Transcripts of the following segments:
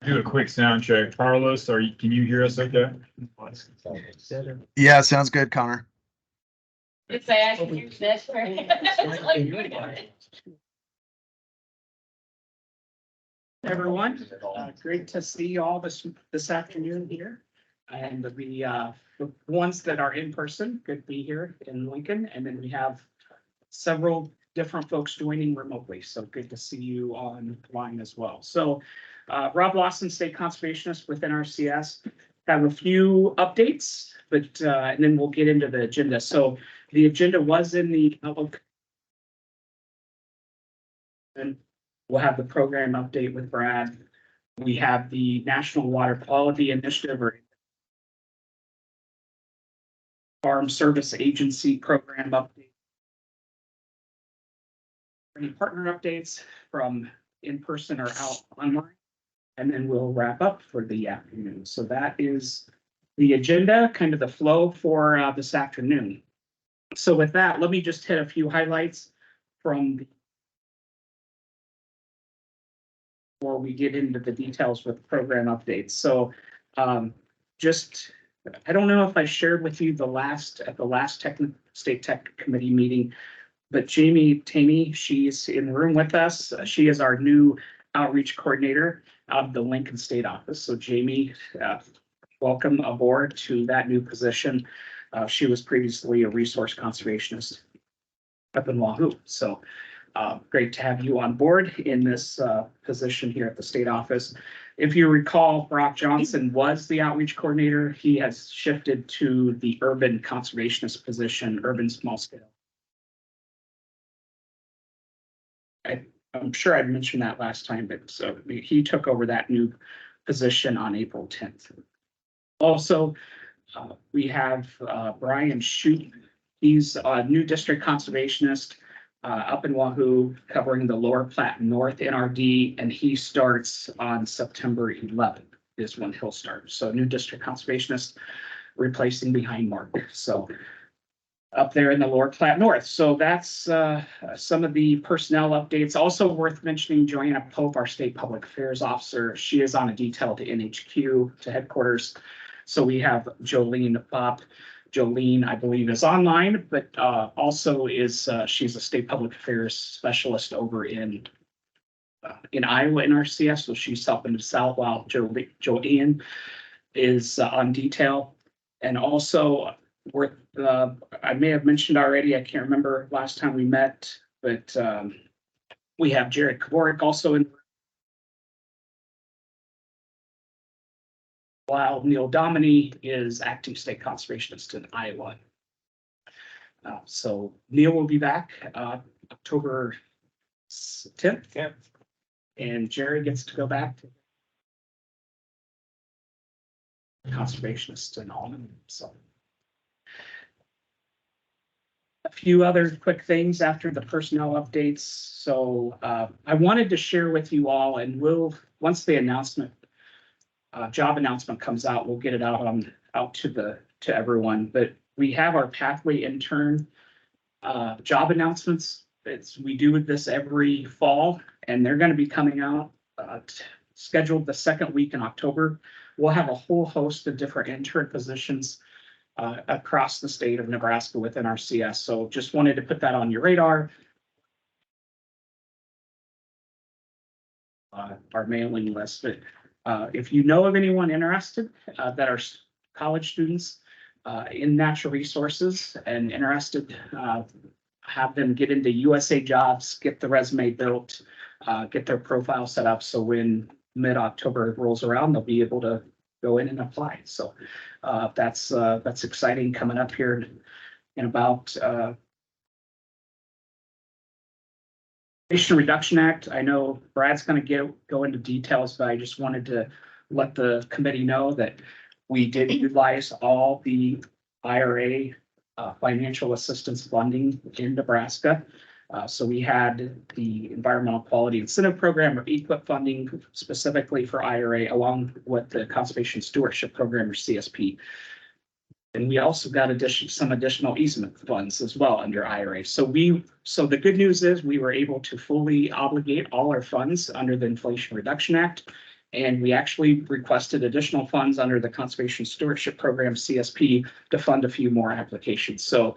Do a quick sound check. Carlos, can you hear us okay? Yeah, sounds good, Connor. It's I can use this for. Everyone, great to see you all this afternoon here. And the ones that are in person, good to be here in Lincoln. And then we have several different folks joining remotely. So good to see you online as well. So Rob Lawson, State Conservationist with NRCS, have a few updates, but and then we'll get into the agenda. So the agenda was in the outlook. And we'll have the program update with Brad. We have the National Water Quality Initiative or Farm Service Agency program update. Any partner updates from in person or out online, and then we'll wrap up for the afternoon. So that is the agenda, kind of the flow for this afternoon. So with that, let me just hit a few highlights from the before we get into the details with program updates. So just, I don't know if I shared with you at the last State Tech Committee meeting, but Jamie Taney, she's in the room with us. She is our new outreach coordinator out of the Lincoln State office. So Jamie, welcome aboard to that new position. She was previously a resource conservationist up in Wahoo. So great to have you on board in this position here at the state office. If you recall, Brock Johnson was the outreach coordinator. He has shifted to the urban conservationist position, urban small scale. I'm sure I mentioned that last time, but so he took over that new position on April 10th. Also, we have Brian Shute. He's a new district conservationist up in Wahoo, covering the Lower Platte North NRD, and he starts on September 11th is when he'll start. So new district conservationist replacing behind Mark. So up there in the Lower Platte North. So that's some of the personnel updates. Also worth mentioning, Joanna Pope, our state public affairs officer, she is on a detail to NHQ, to headquarters. So we have Jolene Bopp. Jolene, I believe, is online, but also is she's a state public affairs specialist over in Iowa NRCS. So she's helping us out while Joanne is on detail. And also, I may have mentioned already, I can't remember last time we met, but we have Jared Kavorik also in. While Neil Dominy is acting state conservationist in Iowa. So Neil will be back October 10th. Yeah. And Jerry gets to go back to conservationist and all. So a few other quick things after the personnel updates. So I wanted to share with you all, and once the announcement job announcement comes out, we'll get it out to everyone. But we have our pathway intern job announcements. We do this every fall, and they're going to be coming out scheduled the second week in October. We'll have a whole host of different intern positions across the state of Nebraska within our CS. So just wanted to put that on your radar. Our mailing list, but if you know of anyone interested that are college students in natural resources and interested, have them get into USA Jobs, get the resume built, get their profile set up. So when mid-October rolls around, they'll be able to go in and apply. So that's exciting coming up here in about Inflation Reduction Act. I know Brad's going to go into details, but I just wanted to let the committee know that we did utilize all the IRA financial assistance funding in Nebraska. So we had the Environmental Quality Incentive Program, or EQIP funding specifically for IRA, along with the Conservation Stewardship Program, or CSP. And we also got some additional easement funds as well under IRA. So the good news is we were able to fully obligate all our funds under the Inflation Reduction Act. And we actually requested additional funds under the Conservation Stewardship Program, CSP, to fund a few more applications. So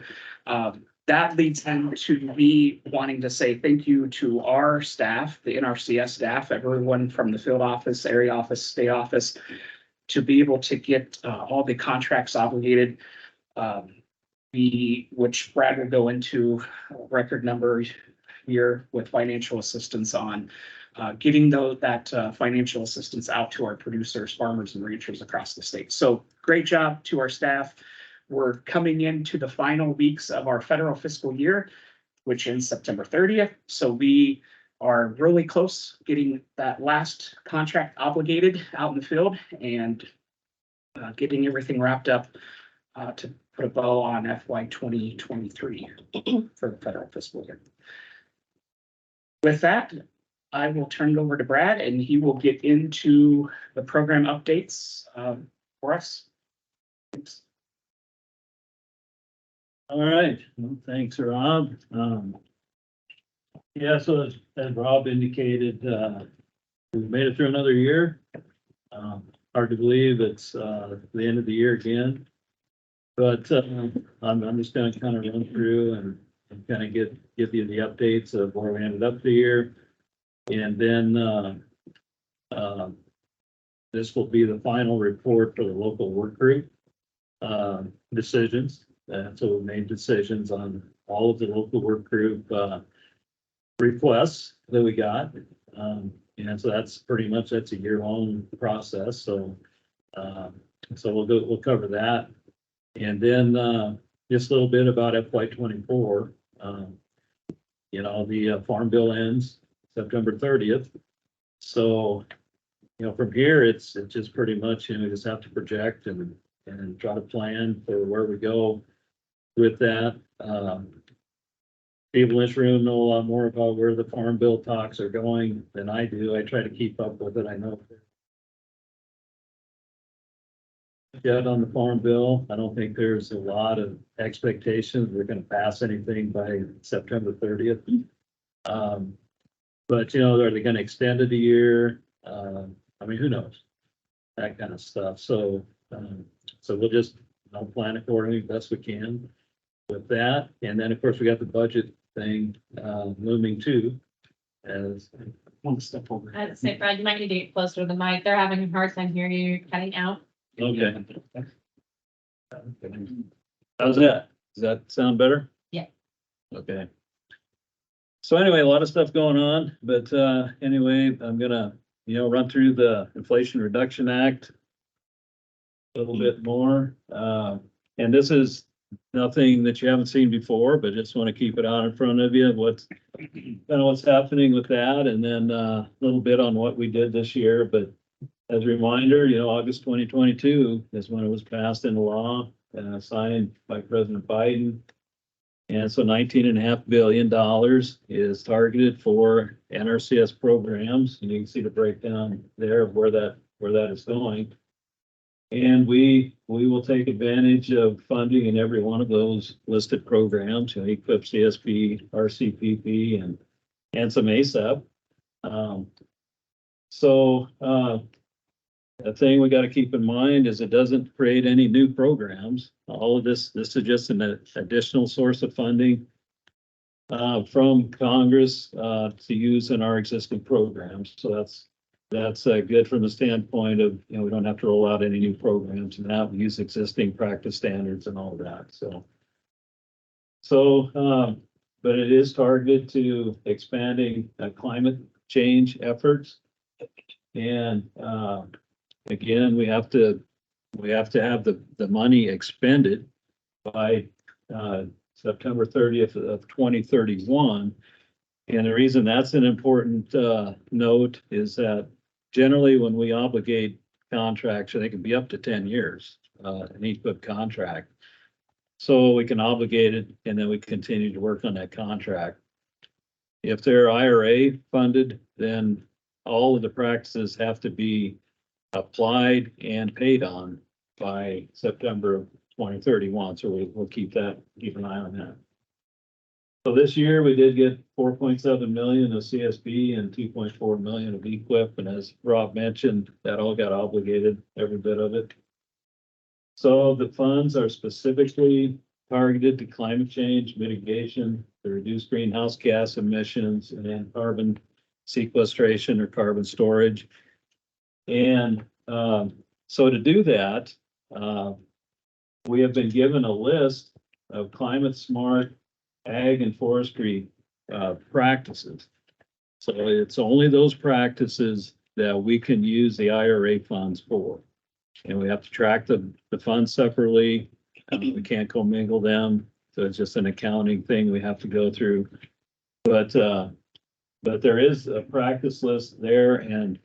that leads into me wanting to say thank you to our staff, the NRCS staff, everyone from the field office, area office, state office, to be able to get all the contracts obligated. Which Brad will go into a record number here with financial assistance on getting that financial assistance out to our producers, farmers, and ranchers across the state. So great job to our staff. We're coming into the final weeks of our federal fiscal year, which ends September 30th. So we are really close getting that last contract obligated out in the field and getting everything wrapped up to put a bow on FY 2023 for the federal fiscal year. With that, I will turn it over to Brad and he will get into the program updates for us. Thanks. All right, well, thanks, Rob. Yeah, so as Rob indicated, we've made it through another year. Hard to believe it's the end of the year again. But I'm just gonna kind of run through and kind of give you the updates of where we ended up the year. And then this will be the final report for the local work group decisions. So we made decisions on all of the local work group requests that we got. And so that's pretty much, that's a year-long process. So we'll cover that. And then just a little bit about FY 24. You know, the farm bill ends September 30th. So, you know, from here, it's just pretty much, you know, just have to project and try to plan for where we go with that. People in this room know a lot more about where the farm bill talks are going than I do. I try to keep up with it. I know yet on the farm bill, I don't think there's a lot of expectations we're going to pass anything by September 30th. But you know, are they going to extend it a year? I mean, who knows? That kind of stuff. So we'll just plan accordingly best we can with that. And then of course we got the budget thing looming too. As One step over. I'd say, Brad, you might need to get closer to the mic. They're having a hard time hearing you. You're cutting out. okay, how's that? Does that sound better? Yeah. Okay. So anyway, a lot of stuff going on, but anyway, I'm gonna, you know, run through the Inflation Reduction Act a little bit more. And this is nothing that you haven't seen before, but just want to keep it out in front of you, what's happening with that, and then a little bit on what we did this year. But as a reminder, you know, August 2022 is when it was passed into law and signed by President Biden. And so $19.5 billion is targeted for NRCS programs, and you can see the breakdown there of where that is going. And we will take advantage of funding in every one of those listed programs, you know, EQIP, CSP, RCPP, and some ASAP. The thing we got to keep in mind is it doesn't create any new programs. All of this is just an additional source of funding from Congress to use in our existing programs. So that's good from the standpoint of, you know, we don't have to roll out any new programs and that we use existing practice standards and all that. But it is targeted to expanding climate change efforts. And again, we have to have the money expended by September 30th of 2031. And the reason that's an important note is that generally when we obligate contracts, they can be up to 10 years, an EQIP contract. So we can obligate it and then we continue to work on that contract. If they're IRA funded, then all of the practices have to be applied and paid on by September of 2031. So we'll keep an eye on that. So this year we did get 4.7 million of CSB and 2.4 million of equip, and as Rob mentioned, that all got obligated, every bit of it. So the funds are specifically targeted to climate change mitigation, to reduce greenhouse gas emissions, and then carbon sequestration or carbon storage. And so to do that, we have been given a list of climate smart ag and forestry practices. So it's only those practices that we can use the IRA funds for. And we have to track the funds separately. We can't commingle them. So it's just an accounting thing we have to go through. But there is a practice list there, and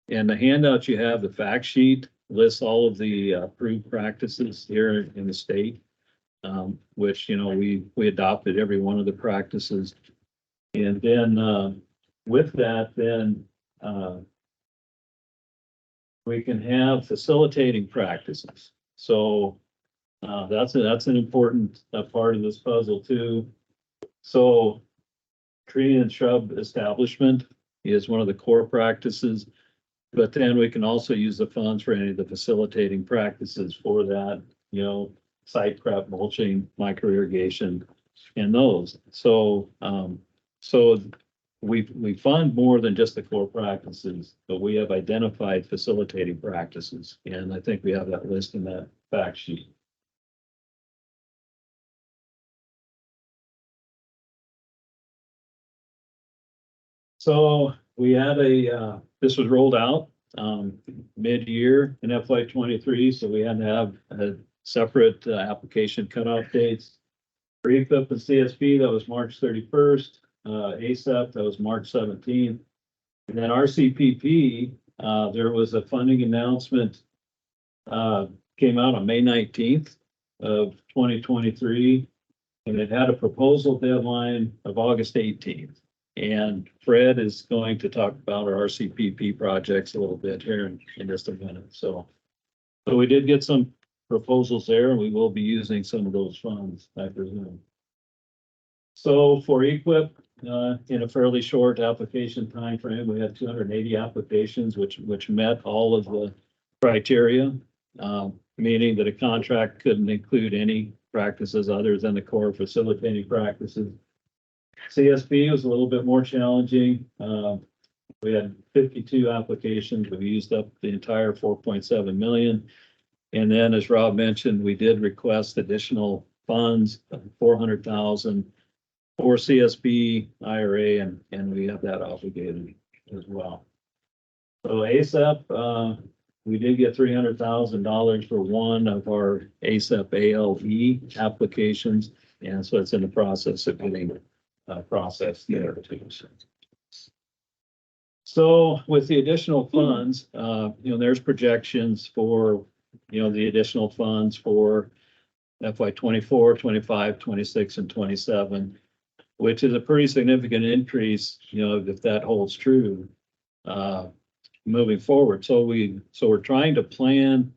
the handout you have, the fact sheet lists all of the approved practices here in the state, which, you know, we adopted every one of the practices. And then with that, then we can have facilitating practices. So that's an important part of this puzzle too. So tree and shrub establishment is one of the core practices, but then we can also use the funds for any of the facilitating practices for that, you know, site prep, mulching, micro irrigation, and those. So we fund more than just the core practices, but we have identified facilitating practices, and I think we have that list in that fact sheet. So we had this was rolled out mid-year in FY23, so we had to have a separate application cutoff dates. For EQIP and CSP, that was March 31st. ASAP, that was March 17th. And then RCPP, there was a funding announcement, came out on May 19th of 2023, and it had a proposal deadline of August 18th. And Fred is going to talk about our RCPP projects a little bit here in just a minute. So we did get some proposals there, and we will be using some of those funds, I presume. So for EQIP, in a fairly short application timeframe, we had 280 applications, which met all of the criteria, meaning that a contract couldn't include any practices other than the core facilitating practices. CSP was a little bit more challenging. We had 52 applications. We used up the entire 4.7 million. And then, as Rob mentioned, we did request additional funds, 400,000 for CSB, IRA, and we have that obligated as well. So ASAP, we did get $300,000 for one of our ASAP ALE applications, and so it's in the process of getting processed there too. So with the additional funds, you know, there's projections for, you know, the additional funds for FY24, 25, 26, and 27, which is a pretty significant increase, you know, if that holds true, moving forward. So we're trying to plan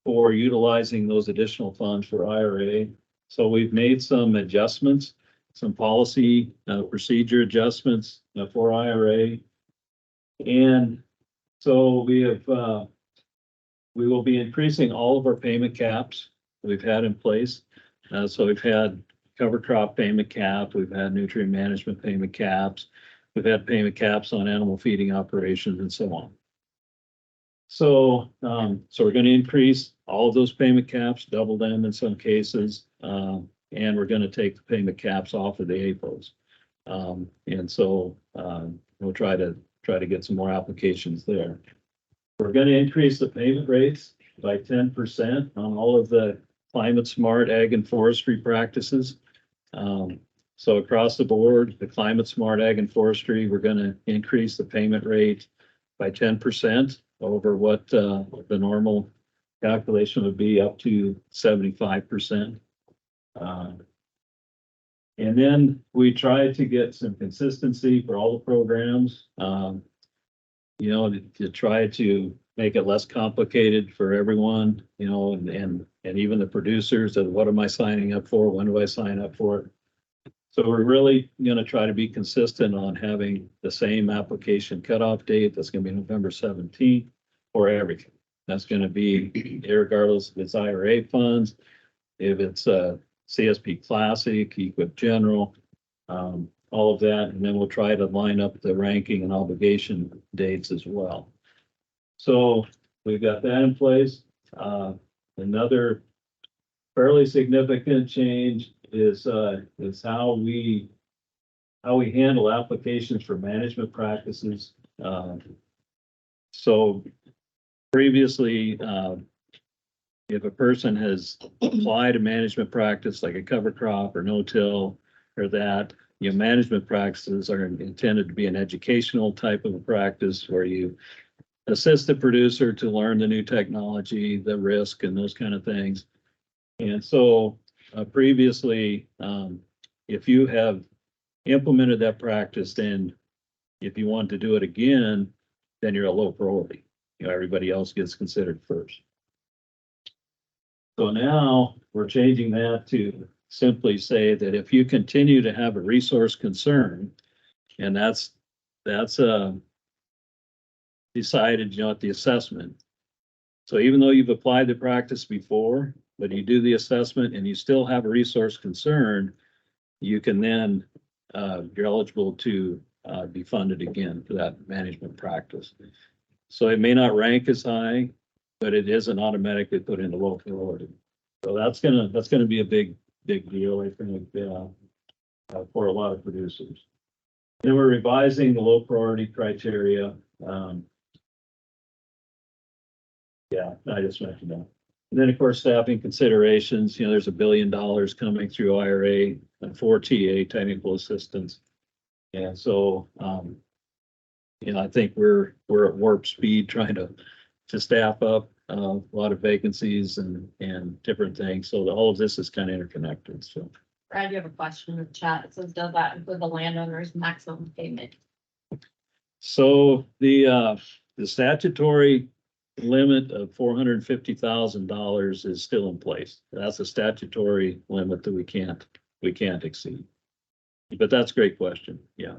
for utilizing those additional funds for IRA. So we've made some adjustments, some policy procedure adjustments for IRA. And so we will be increasing all of our payment caps we've had in place. So we've had cover crop payment cap, we've had nutrient management payment caps, we've had payment caps on animal feeding operations and so on. So we're going to increase all of those payment caps, double them in some cases, and we're going to take the payment caps off of the APOs. And so we'll try to get some more applications there. We're going to increase the payment rates by 10% on all of the climate smart ag and forestry practices. So across the board, the climate smart ag and forestry, we're going to increase the payment rate by 10% over what the normal calculation would be, up to 75%. And then we try to get some consistency for all the programs, you know, to try to make it less complicated for everyone, you know, and even the producers of what am I signing up for? When do I sign up for it? So we're really gonna try to be consistent on having the same application cutoff date. That's gonna be November 17th for everything. That's gonna be regardless if it's IRA funds, if it's CSP Classic, Equip General, all of that, and then we'll try to line up the ranking and obligation dates as well. So we've got that in place. Another fairly significant change is how we handle applications for management practices. So previously, if a person has applied a management practice like a cover crop or no-till or that, management practices are intended to be an educational type of a practice where you assist the producer to learn the new technology, the risk and those kind of things. And so previously, if you have implemented that practice, then if you want to do it again, then you're a low priority. Everybody else gets considered first. So now we're changing that to simply say that if you continue to have a resource concern, and that's decided, at the assessment. So even though you've applied the practice before, but you do the assessment and you still have a resource concern, you can then, you're eligible to be funded again for that management practice. So it may not rank as high, but it isn't automatically put into low priority. So that's gonna be a big deal, I think, for a lot of producers. Then we're revising the low priority criteria. Yeah, I just mentioned that. And then, of course, staffing considerations, there's $1 billion coming through IRA and 4 TA, technical assistance. And so, I think we're at warp speed trying to staff up a lot of vacancies and different things. So all of this is kind of interconnected, so. Brad, you have a question in the chat. It says, does that include the landowner's maximum payment? So the statutory limit of $450,000 is still in place. That's a statutory limit that we can't exceed. But that's a great question. Yeah.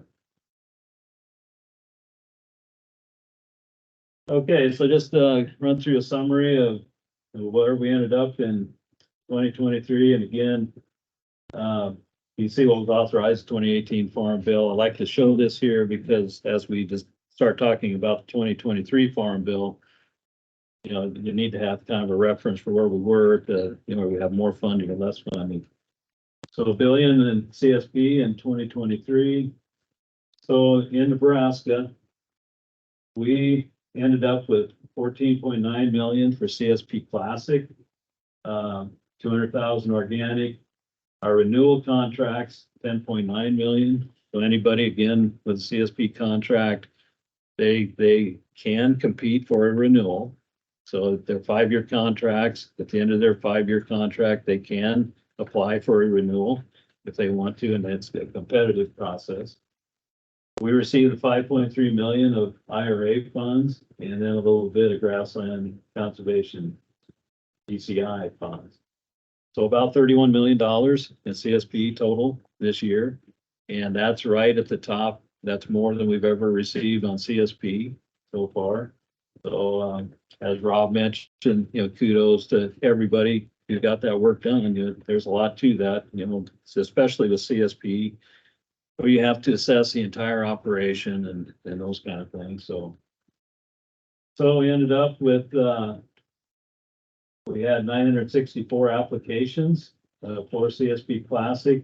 Okay, so just run through a summary of where we ended up in 2023, and again, you see what was authorized 2018 Farm Bill. I like to show this here because as we just start talking about the 2023 Farm Bill, you need to have kind of a reference for where we were to, we have more funding or less funding. So $1 billion in CSP in 2023. So in Nebraska, we ended up with 14.9 million for CSP Classic, 200,000 organic. Our renewal contracts, 10.9 million. So anybody again with a CSP contract, they can compete for a renewal. So if they're 5-year contracts, at the end of their 5-year contract, they can apply for a renewal if they want to, and it's a competitive process. We received 5.3 million of IRA funds and then a little bit of grassland conservation DCI funds. So about $31 million in CSP total this year. And that's right at the top. That's more than we've ever received on CSP so far. So as Rob mentioned, kudos to everybody who got that work done. There's a lot to that, especially with CSP, where you have to assess the entire operation and those kind of things. So we ended up with, we had 964 applications for CSP Classic.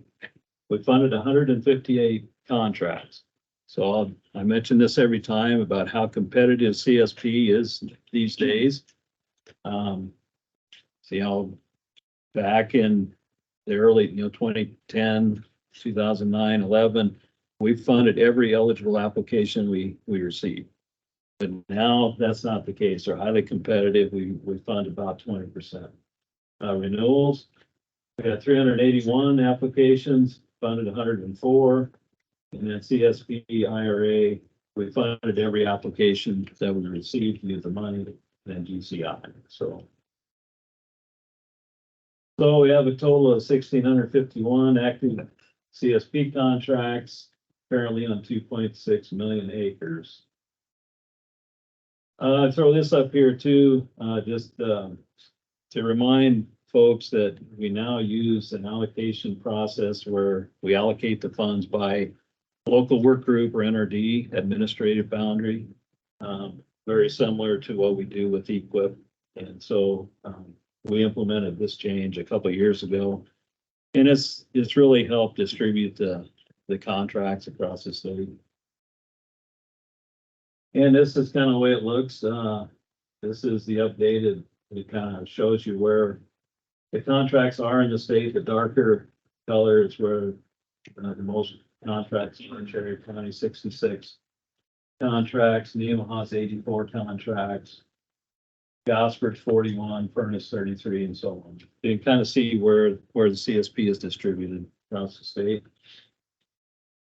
We funded 158 contracts. So I mention this every time about how competitive CSP is these days. See how back in the early, 2010, 2009, 11, we funded every eligible application we received. But now that's not the case. They're highly competitive. We fund about 20%. Renewals, we had 381 applications, funded 104. And then CSP IRA, we funded every application that we received via the money and GCI. So we have a total of 1,651 active CSP contracts, currently on 2.6 million acres. Throw this up here too, just to remind folks that we now use an allocation process where we allocate the funds by local work group or NRD administrative boundary. Very similar to what we do with EQIP. And so we implemented this change a couple of years ago. And it's really helped distribute the contracts across the state. And this is kind of the way it looks. This is the updated, it kind of shows you where the contracts are in the state. The darker color is where the most contracts are in Cherry County, 66 contracts, Nemaha's 84 contracts, Gosford's 41, Furnace 33, and so on. You can kind of see where the CSP is distributed across the state.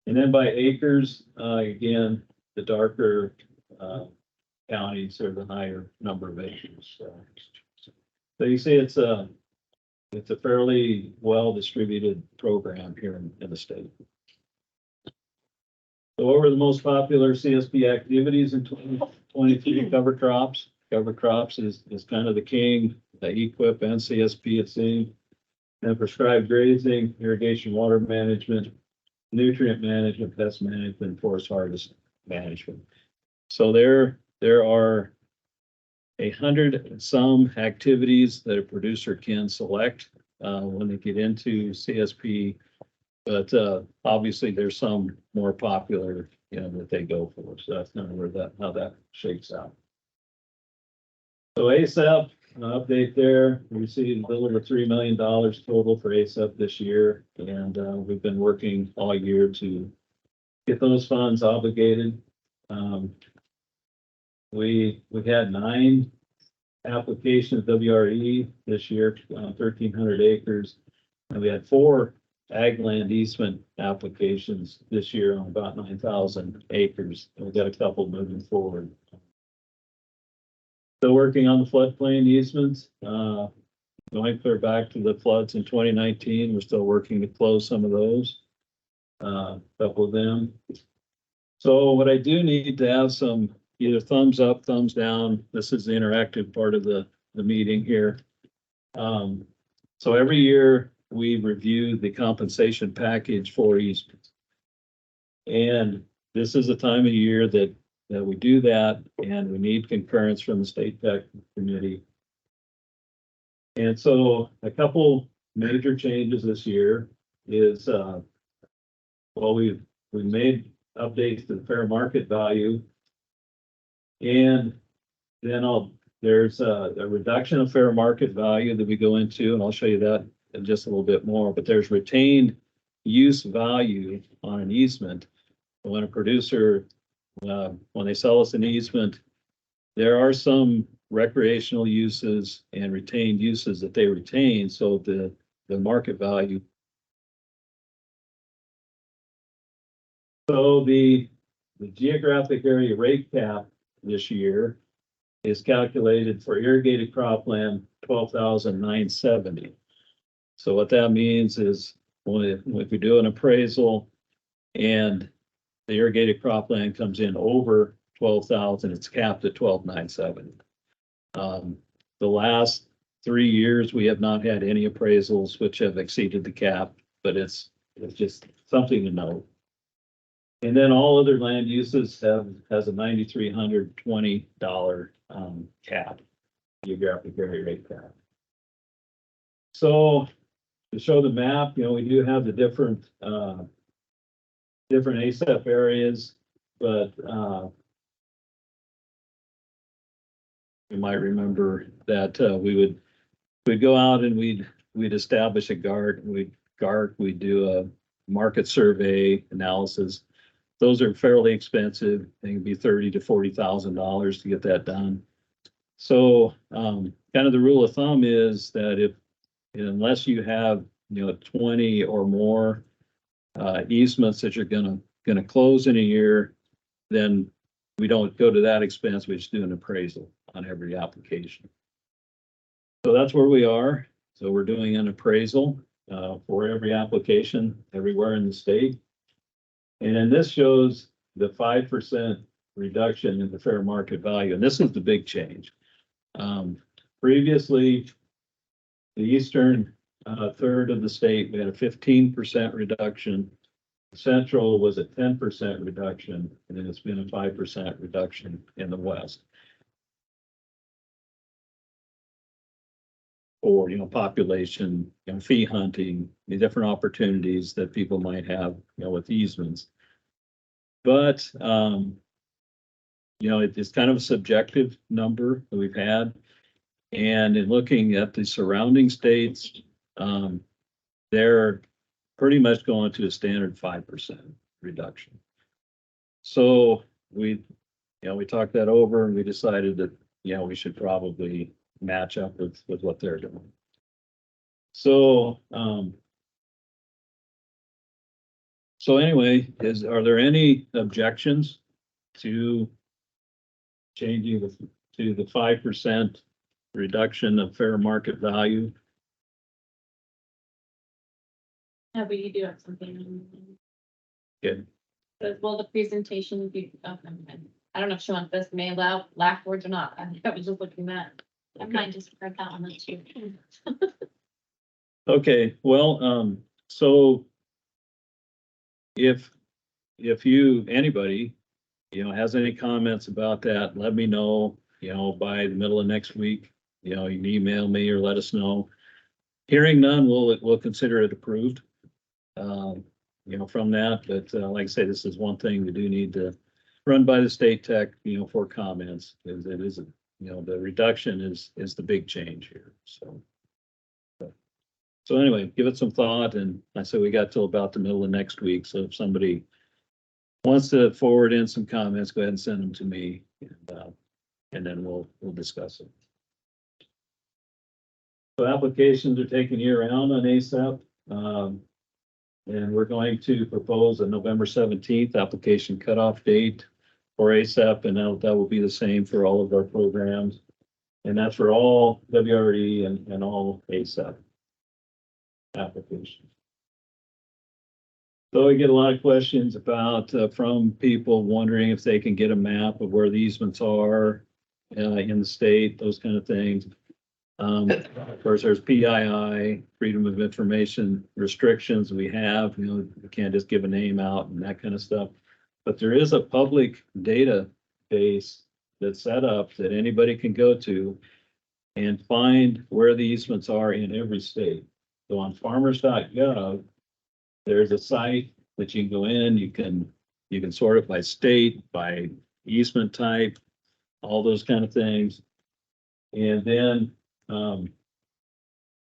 And then by acres, again, the darker counties are the higher number of acres. So you see it's a fairly well distributed program here in the state. So what were the most popular CSP activities in 2023? Cover crops. Cover crops is kind of the king, the EQIP and CSP it seems. And prescribed grazing, irrigation, water management, nutrient management, pest management, forest harvest management. So there are 100 and some activities that a producer can select when they get into CSP. But obviously there's some more popular, that they go for. So that's kind of where how that shakes out. So ASAP, update there, we received a little over $3 million total for ASAP this year. And we've been working all year to get those funds obligated. We had 9 applications WRE this year, 1,300 acres. And we had 4 ag land easement applications this year on about 9,000 acres. And we've got a couple moving forward. Still working on the floodplain easements. Going clear back to the floods in 2019. We're still working to close some of those. Couple of them. So what I do need to have some either thumbs up, thumbs down. This is the interactive part of the meeting here. So every year we review the compensation package for easements. And this is the time of year that we do that, and we need concurrence from the state tech committee. And so a couple major changes this year is, we made updates to the fair market value. And then there's a reduction of fair market value that we go into, and I'll show you that in just a little bit more, but there's retained use value on an easement. When a producer, when they sell us an easement, there are some recreational uses and retained uses that they retain, so the market value. So the geographic area rate cap this year is calculated for irrigated cropland 12,970. So what that means is if we do an appraisal and the irrigated cropland comes in over 12,000, it's capped at 12,970. The last 3 years, we have not had any appraisals which have exceeded the cap, but it's just something to note. And then all other land uses has a $9,320 cap, geographic area rate cap. So to show the map, we do have the different ASAP areas, but you might remember that we'd go out and we'd establish a GART, we'd do a market survey analysis. Those are fairly expensive. They can be $30,000 to $40,000 to get that done. So kind of the rule of thumb is that unless you have 20 or more easements that you're gonna close in a year, then we don't go to that expense. We just do an appraisal on every application. So that's where we are. So we're doing an appraisal. for every application everywhere in the state. And then this shows the 5% reduction in the fair market value, and this is the big change. Previously, the eastern third of the state, we had a 15% reduction. Central was a 10% reduction, and then it's been a 5% reduction in the west. Or, population, fee hunting, the different opportunities that people might have, with easements. But, it's kind of a subjective number that we've had. And in looking at the surrounding states, they're pretty much going to a standard 5% reduction. So we talked that over and we decided that, we should probably match up with what they're doing. So, anyway, are there any objections to changing to the 5% reduction of fair market value? Yeah, but you do have something. Good. Well, the presentation, if you, I don't know if she wants this may allow laugh words or not. I was just looking at, I might just read that one too. Okay, well, so if anybody, has any comments about that, let me know, by the middle of next week. You can email me or let us know. Hearing none, we'll consider it approved. From that, but like I say, this is one thing we do need to run by the state tech, for comments, because it is, the reduction is the big change here. So anyway, give it some thought, and I said we got till about the middle of next week. So if somebody wants to forward in some comments, go ahead and send them to me, and then we'll discuss it. So applications are taken year-round on ASAP. And we're going to propose a November 17th application cutoff date for ASAP, and that will be the same for all of our programs. And that's for all WRE and all ASAP applications. So we get a lot of questions about from people wondering if they can get a map of where the easements are in the state, those kind of things. Of course, there's PII, Freedom of Information restrictions we have, you can't just give a name out and that kind of stuff. But there is a public database that's set up that anybody can go to and find where the easements are in every state. So on farmers.gov, there's a site that you can go in, you can sort it by state, by easement type, all those kind of things. And then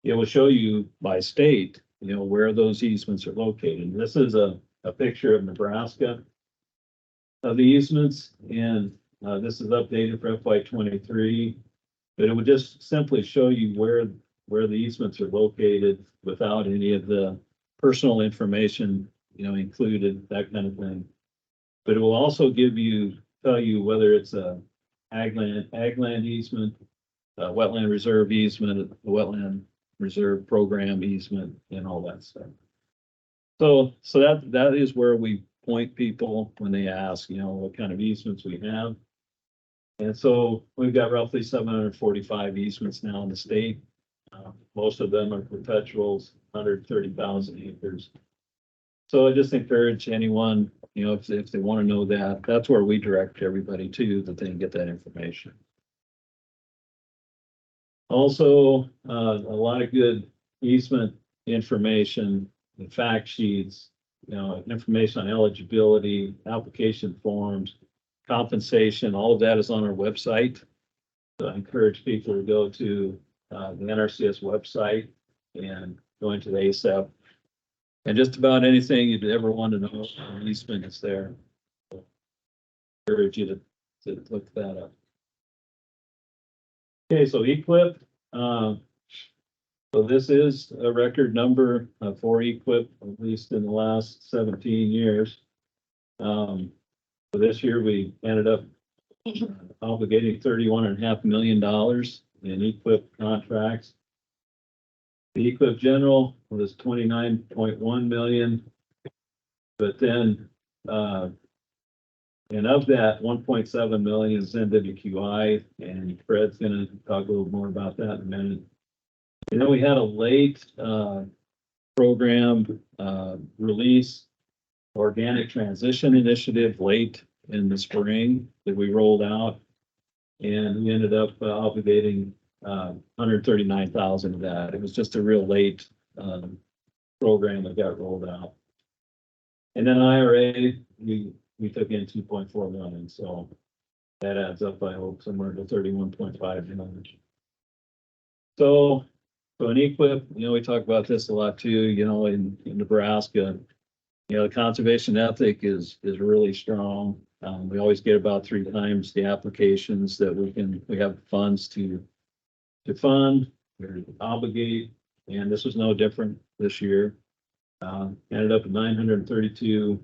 it will show you by state, where those easements are located. This is a picture of Nebraska of the easements, and this is updated for FY23, but it would just simply show you where the easements are located without any of the personal information, included, that kind of thing. But it will also tell you whether it's a ag land easement, wetland reserve easement, wetland reserve program easement, and all that stuff. So that is where we point people when they ask, what kind of easements we have. And so we've got roughly 745 easements now in the state. Most of them are perpetuals, 130,000 acres. So I just encourage anyone, if they want to know that, that's where we direct everybody to, that they can get that information. Also, a lot of good easement information, the fact sheets, information on eligibility, application forms, compensation, all of that is on our website. So I encourage people to go to the NRCS website and go into the ASAP. And just about anything you'd ever want to know on easement is there. So I encourage you to look that up. Okay, so EQIP. So this is a record number for EQIP, at least in the last 17 years. So this year we ended up obligating $31.5 million in EQIP contracts. The equip general was 29.1 million. But then, and of that, 1.7 million is NWQI, and Fred's gonna talk a little more about that in a minute. And then we had a late, program, release, organic transition initiative late in the spring that we rolled out. And we ended up obligating, 139,000 of that. It was just a real late, program that got rolled out. And then IRA, we took in 2.4 million, so that adds up, I hope, somewhere to 31.5 million. So in equip, we talk about this a lot too, in Nebraska, the conservation ethic is really strong. We always get about 3 times the applications that we have funds to fund or obligate, and this was no different this year. Ended up at 932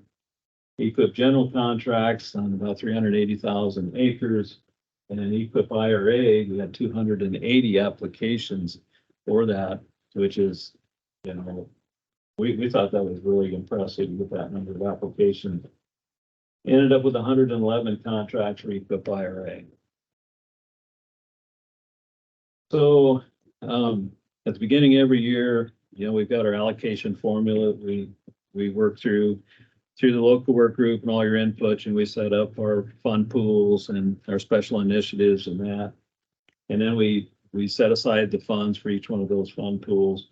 equip general contracts on about 380,000 acres. And in equip IRA, we had 280 applications for that, which is, we thought that was really impressive with that number of applications. Ended up with 111 contracts for equip IRA. So, at the beginning of every year, we've got our allocation formula. We work through the local work group and all your inputs, and we set up our fund pools and our special initiatives and that. And then we set aside the funds for each one of those fund pools.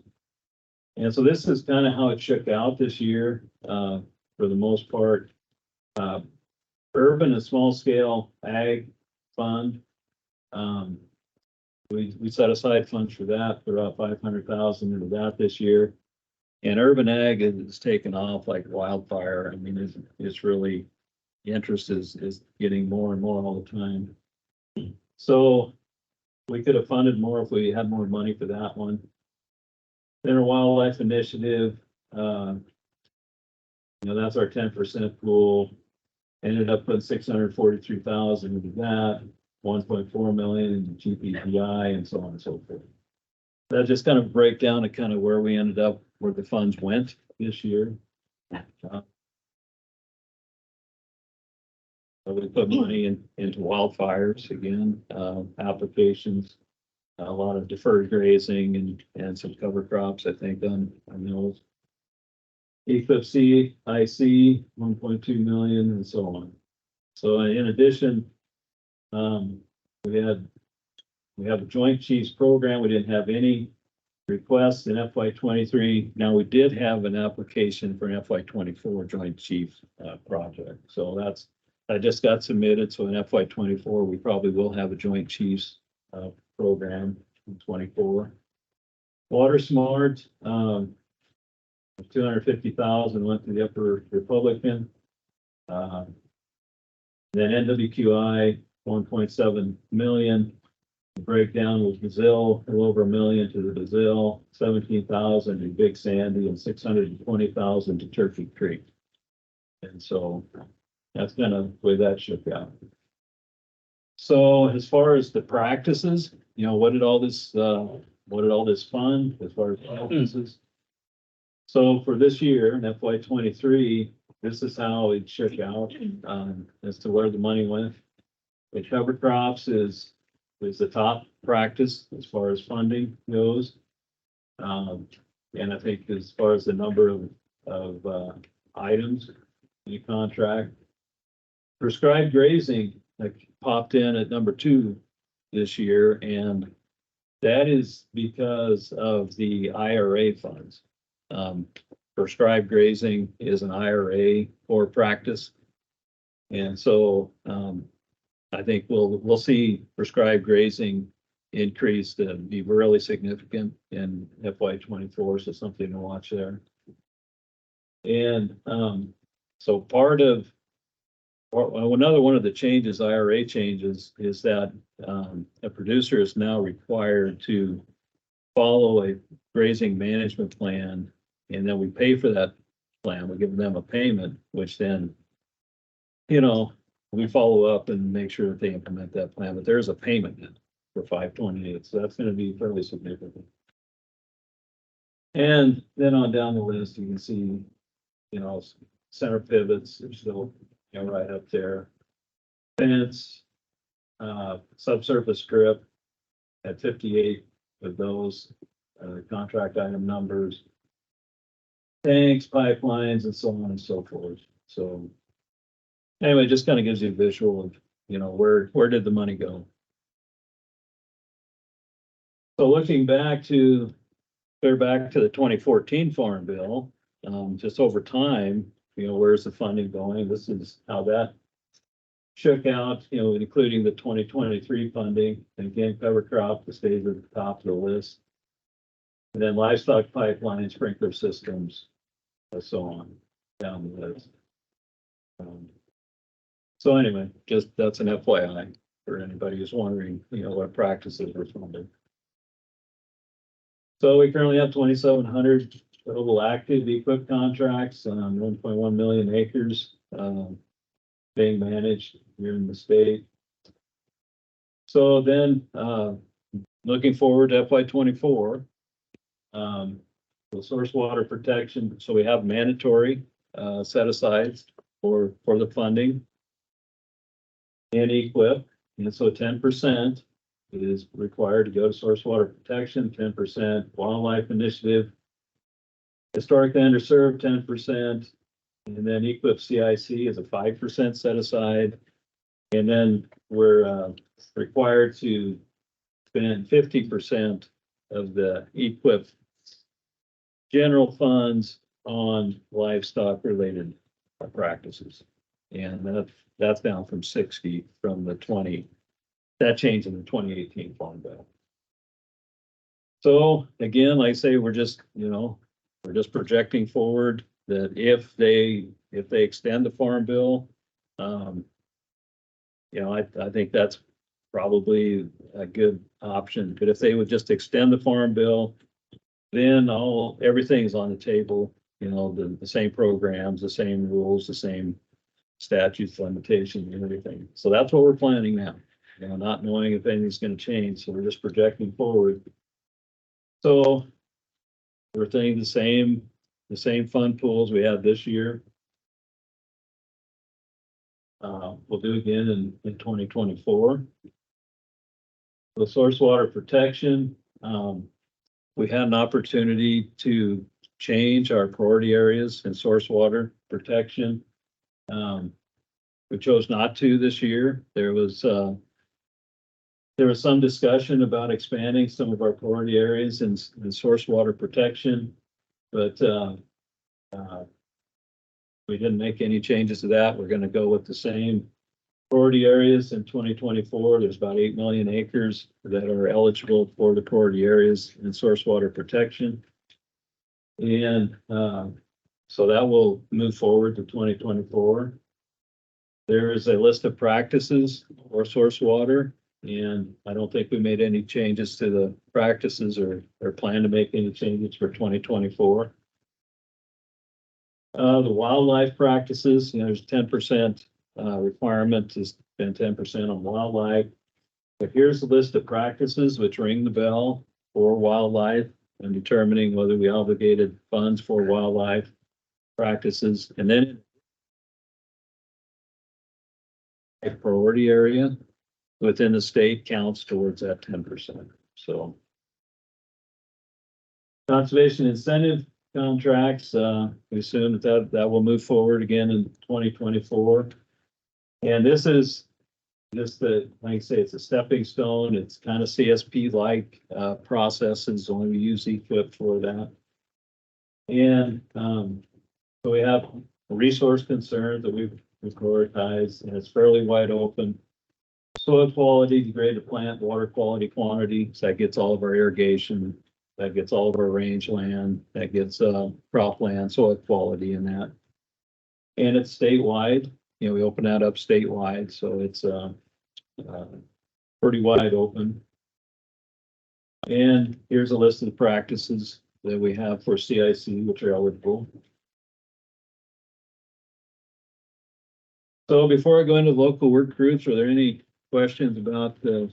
And so this is kind of how it shook out this year, for the most part. Urban and small scale ag fund. We set aside funds for that, for about 500,000 into that this year. And urban ag is taken off like wildfire. I mean, it's really, the interest is getting more and more all the time. So we could have funded more if we had more money for that one. Then our wildlife initiative, that's our 10% pool. Ended up putting 643,000 into that, 1.4 million into GPPI, and so on and so forth. That just kind of break down to kind of where we ended up, where the funds went this year. So we put money into wildfires again, applications, a lot of deferred grazing and some cover crops, I think, on those. Equip C, IC, 1.2 million, and so on. So in addition, we have a Joint Chiefs program. We didn't have any requests in FY23. Now we did have an application for an FY24 Joint Chiefs project. So that just got submitted. So in FY24, we probably will have a Joint Chiefs program in 24. Water Smart, 250,000 went to the Upper Republican. Then NWQI, 1.7 million. The breakdown was Brazil, a little over $1 million to the Brazil, 17,000 to Big Sandy, and 620,000 to Turkey Creek. And so that's kind of the way that shook out. So as far as the practices, what did all this fund as far as practices? So for this year in FY23, this is how it shook out, as to where the money went. The cover crops is the top practice as far as funding goes. And I think as far as the number of items in the contract, prescribed grazing popped in at number 2 this year, and that is because of the IRA funds. Prescribed grazing is an IRA core practice. And so I think we'll see prescribed grazing increase to be really significant in FY24, so something to watch there. And so another one of the changes, IRA changes, is that a producer is now required to follow a grazing management plan, and then we pay for that plan. We give them a payment, which then, we follow up and make sure that they implement that plan. But there's a payment for 528, so that's going to be fairly significant. And then on down the list, you can see, you know, center pivots are still, you know, right up there. Fence, subsurface strip at 58 of those, contract item numbers. Tanks, pipelines, and so on and so forth. So anyway, just kind of gives you a visual of, you know, where did the money go? So looking back to, clear back to the 2014 Farm Bill, just over time, you know, where's the funding going? This is how that shook out, you know, including the 2023 funding. And again, cover crop that stays at the top of the list. And then livestock pipeline, sprinkler systems, and so on down the list. So anyway, just that's an FYI for anybody who's wondering, you know, what practices were funded. So we currently have 2,700 total active equip contracts on 1.1 million acres being managed here in the state. So then looking forward to FY24, the source water protection. So we have mandatory set asides for the funding and equip. And so 10% is required to go to source water protection, 10% wildlife initiative, historically underserved 10%, and then equip CIC is a 5% set aside. And then we're required to spend 50% of the equip general funds on livestock related practices. And that's down from 60 from the 20, that changed in the 2018 Farm Bill. So again, like I say, we're just, you know, we're just projecting forward that if they extend the Farm Bill, you know, I think that's probably a good option. But if they would just extend the Farm Bill, then everything's on the table, you know, the same programs, the same rules, the same statutes, limitations, and everything. So that's what we're planning now, you know, not knowing if anything's going to change. So we're just projecting forward. So we're thinking the same fund pools we had this year. We'll do again in 2024. The source water protection, we had an opportunity to change our priority areas in source water protection. We chose not to this year. There was some discussion about expanding some of our priority areas in source water protection, but we didn't make any changes to that. We're going to go with the same priority areas in 2024. There's about 8 million acres that are eligible for the priority areas in source water protection. And so that will move forward to 2024. There is a list of practices for source water, and I don't think we made any changes to the practices or plan to make any changes for 2024. The wildlife practices, you know, there's 10% requirement to spend 10% on wildlife. But here's the list of practices which ring the bell for wildlife and determining whether we obligated funds for wildlife practices. And then a priority area within the state counts towards that 10%. So conservation incentive contracts, we assume that will move forward again in 2024. And this is just like I say, it's a stepping stone. It's kind of CSP-like processes. Only we use equip for that. And so we have resource concerns that we've prioritized, and it's fairly wide open. Soil quality, degraded plant, water quality, quantity. So that gets all of our irrigation. That gets all of our range land, that gets cropland, soil quality in that. And it's statewide, you know, we open that up statewide, so it's pretty wide open. And here's a list of the practices that we have for CIC, which are eligible. So before I go into local work groups, are there any questions about the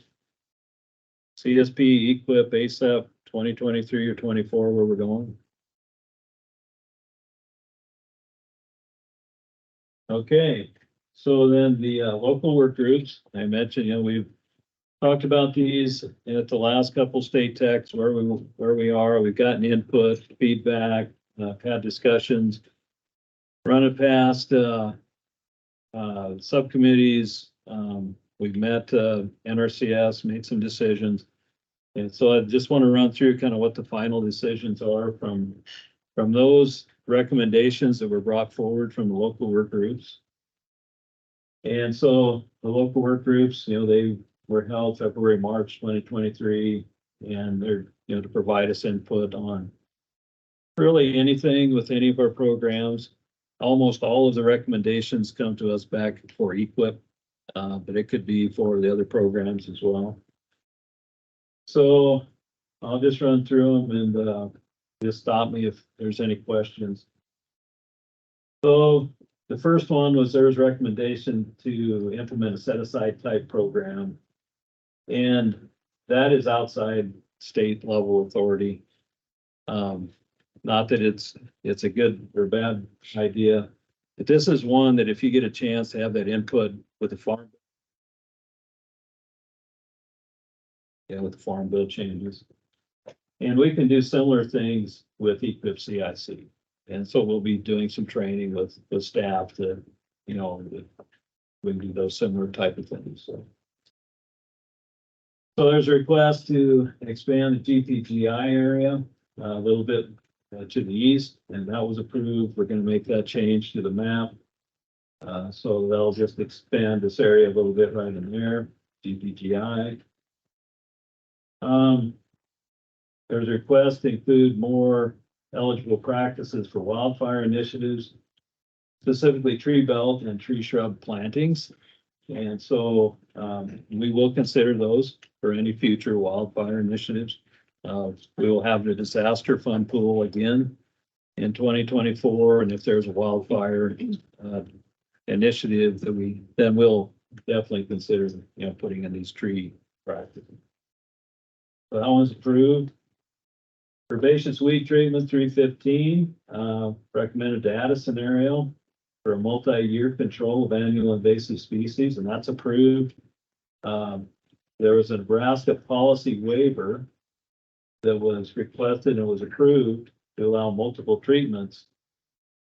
CSP, EQIP, ASAP 2023 or 24, where we're going? Okay, so then the local work groups, I mentioned, we've talked about these at the last couple state techs, where we are, we've gotten input, feedback, had discussions. Run it past subcommittees, we've met NRCS, made some decisions. And so I just want to run through kind of what the final decisions are from those recommendations that were brought forward from the local work groups. And so the local work groups, they were held February, March 2023, and they're, to provide us input on really anything with any of our programs. Almost all of the recommendations come to us back for EQIP, but it could be for the other programs as well. So I'll just run through them and just stop me if there's any questions. So the first one was there was recommendation to implement a set-aside type program. And that is outside state level authority. Not that it's a good or bad idea, but this is one that if you get a chance to have that input with the farm. Yeah, with the farm bill changes. And we can do similar things with EQIP CIC. And so we'll be doing some training with staff that, we can do those similar type of things, so. So there's a request to expand the GPGI area a little bit to the east, and that was approved. We're going to make that change to the map. So they'll just expand this area a little bit right in there, GPGI. There's a request to include more eligible practices for wildfire initiatives, specifically tree belt and tree shrub plantings. And so we will consider those for any future wildfire initiatives. We will have the disaster fund pool again in 2024. And if there's a wildfire initiative that then we'll definitely consider, putting in these tree practices. So that one's approved. Herbaceous weed treatment 315, recommended to add a scenario for a multi-year control of annual invasive species, and that's approved. There was a Nebraska policy waiver that was requested and was approved to allow multiple treatments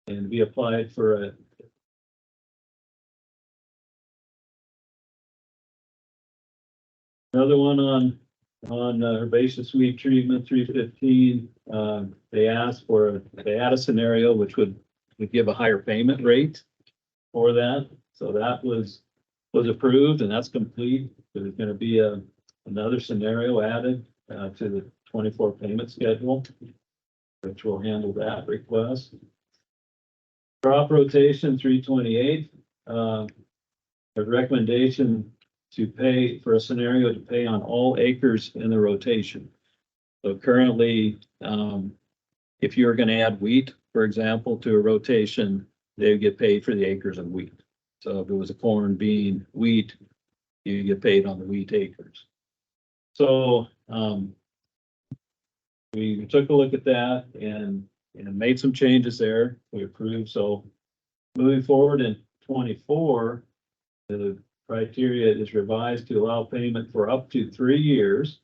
and be applied for another one on herbaceous weed treatment 315. They asked they add a scenario which would give a higher payment rate for that. So that was approved and that's complete. There's going to be another scenario added to the 24 payment schedule, which will handle that request. Crop rotation 328, a recommendation to pay for a scenario to pay on all acres in the rotation. So currently, if you're going to add wheat, for example, to a rotation, they would get paid for the acres of wheat. So if it was a corn, bean, wheat, you get paid on the wheat acres. So we took a look at that and made some changes there. We approved. So moving forward in 24, the criteria is revised to allow payment for up to 3 years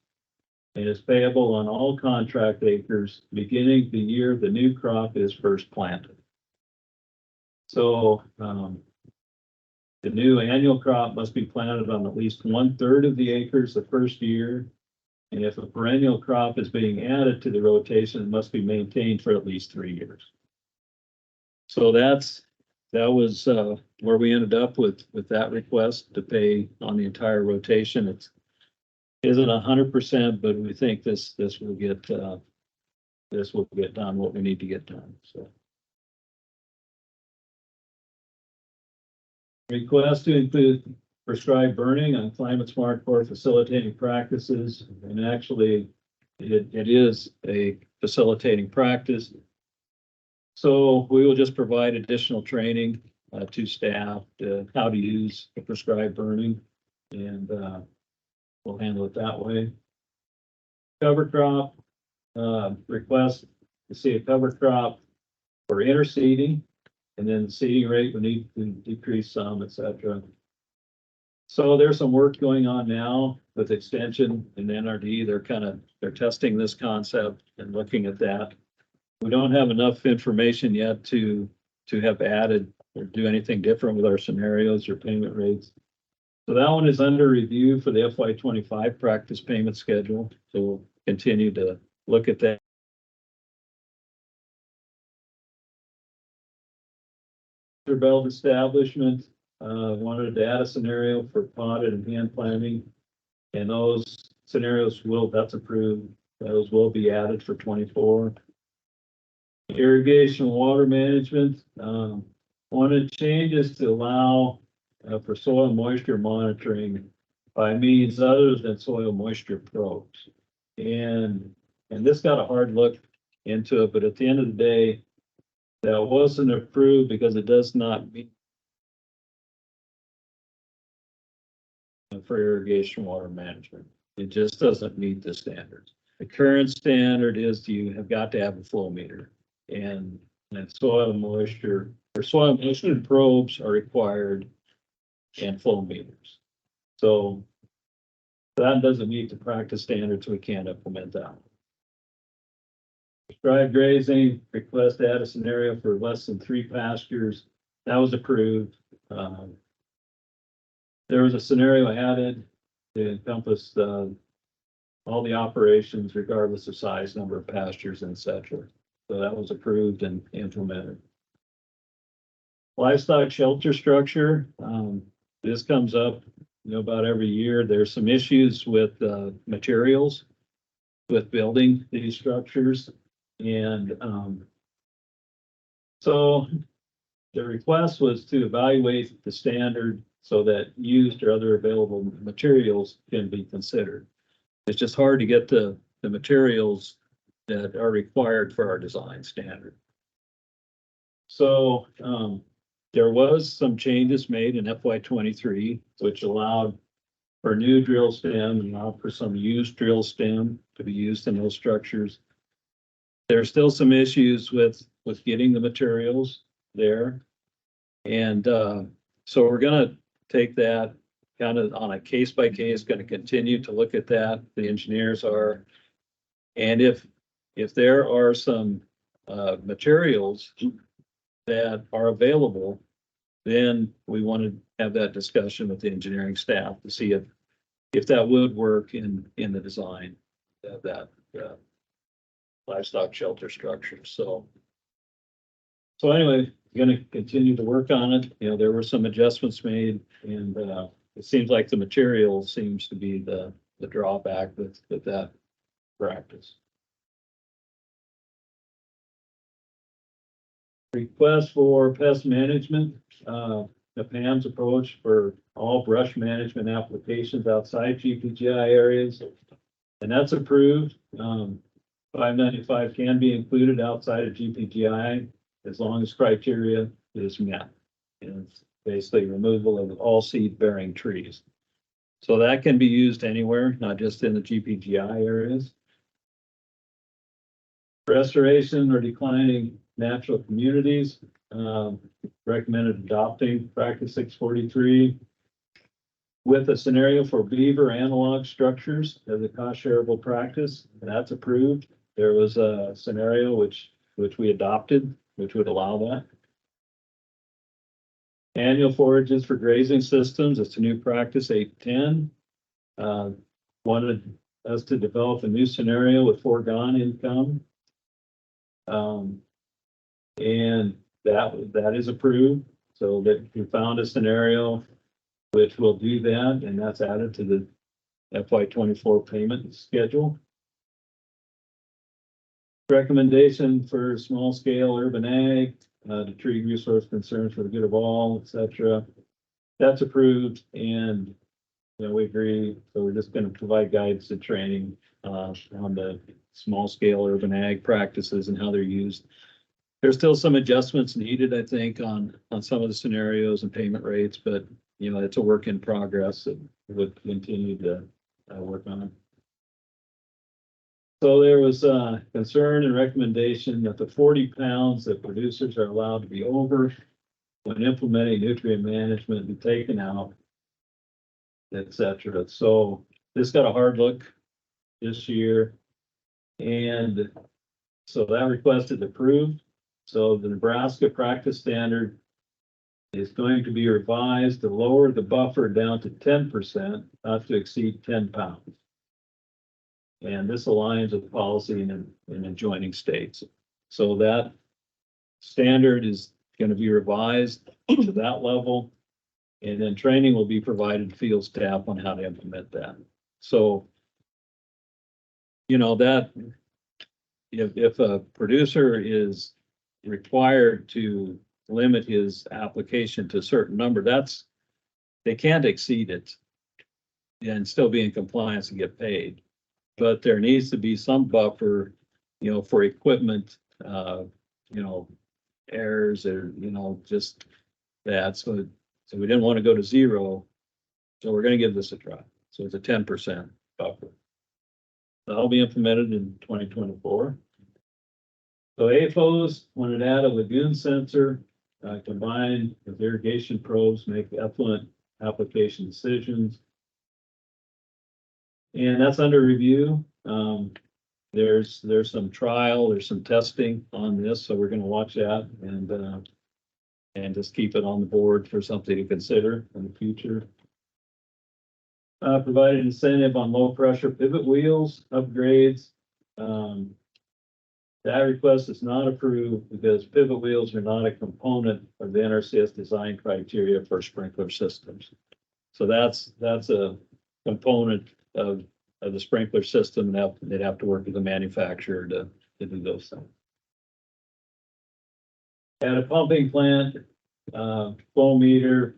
and is payable on all contract acres beginning the year the new crop is first planted. So the new annual crop must be planted on at least 1/3 of the acres the first year. And if a perennial crop is being added to the rotation, it must be maintained for at least 3 years. So that was where we ended up with that request to pay on the entire rotation. It isn't 100%, but we think this will get done what we need to get done. So request to include prescribed burning on climate smart core facilitating practices, and actually it is a facilitating practice. So we will just provide additional training to staff how to use the prescribed burning, and we'll handle it that way. Cover crop request to see a cover crop for interseeding And then the seeding rate would need to decrease some, et cetera. So there's some work going on now with extension and NRD. They're testing this concept and looking at that. We don't have enough information yet to have added or do anything different with our scenarios or payment rates. So that one is under review for the FY 25 practice payment schedule. So we'll continue to look at that. Belt establishment, wanted a data scenario for potted and hand planting. And those scenarios that's approved. Those will be added for 24. Irrigation water management, wanted changes to allow for soil moisture monitoring by means other than soil moisture probes. And this got a hard look into it, but at the end of the day, that wasn't approved because it does not meet for irrigation water management. It just doesn't meet the standards. The current standard is you have got to have a flow meter, and soil moisture probes are required and flow meters. So that doesn't meet the practice standards. We can't implement that. Prescribed grazing, request to add a scenario for less than 3 pastures. That was approved. There was a scenario added to encompass all the operations regardless of size, number of pastures, and et cetera. So that was approved and implemented. Livestock shelter structure. This comes up, about every year. There's some issues with materials with building these structures. And so the request was to evaluate the standard so that used or other available materials can be considered. It's just hard to get the materials that are required for our design standard. So there was some changes made in FY 23, which allowed for new drill stem and allowed for some used drill stem to be used in those structures. There's still some issues with getting the materials there. And so we're gonna take that kind of on a case by case, gonna continue to look at that. The engineers are. And if there are some materials that are available, then we want to have that discussion with the engineering staff to see if that would work in the design of that livestock shelter structure. So anyway, going to continue to work on it. There were some adjustments made, and it seems like the material seems to be the drawback with that practice. Request for pest management, the PAM's approach for all brush management applications outside GPGI areas. And that's approved. 595 can be included outside of GPGI as long as criteria is met. And it's basically removal of all seed bearing trees. So that can be used anywhere, not just in the GPGI areas. Restoration or declining natural communities, recommended adopting practice 643 with a scenario for beaver analog structures as a cost shareable practice. And that's approved. There was a scenario which we adopted, which would allow that. Annual forages for grazing systems. It's a new practice 810. Wanted us to develop a new scenario with foregone income. And that is approved, so that we found a scenario which will do that, and that's added to the FY 24 payment schedule. Recommendation for small scale urban ag to treat resource concerns for the good of all, etc. That's approved, and we agree. So we're just going to provide guidance and training on the small scale urban ag practices and how they're used. There's still some adjustments needed, I think, on some of the scenarios and payment rates, but it's a work in progress that we'll continue to work on. So there was a concern and recommendation that the 40 pounds that producers are allowed to be over when implementing nutrient management be taken out, et cetera. So this got a hard look this year. And so that request is approved. So the Nebraska practice standard is going to be revised to lower the buffer down to 10%, not to exceed 10 pounds. And this aligns with policy in adjoining states. So that standard is going to be revised to that level. And then training will be provided to field staff on how to implement that. So, you know, that if a producer is required to limit his application to a certain number, they can't exceed it and still be in compliance and get paid. But there needs to be some buffer, you know, for equipment, you know, errors or, you know, just that. So we didn't want to go to zero. So we're going to give this a try. So it's a 10% buffer. That'll be implemented in 2024. So AFOs wanted to add a lagoon sensor combined with irrigation probes, make effluent application decisions. And that's under review. There's some trial, there's some testing on this, so we're going to watch that and just keep it on the board for something to consider in the future. Provided incentive on low pressure pivot wheels upgrades. That request is not approved because pivot wheels are not a component of the NRCS design criteria for sprinkler systems. So that's a component of the sprinkler system, and they'd have to work with the manufacturer to do those things. At a pumping plant, flow meter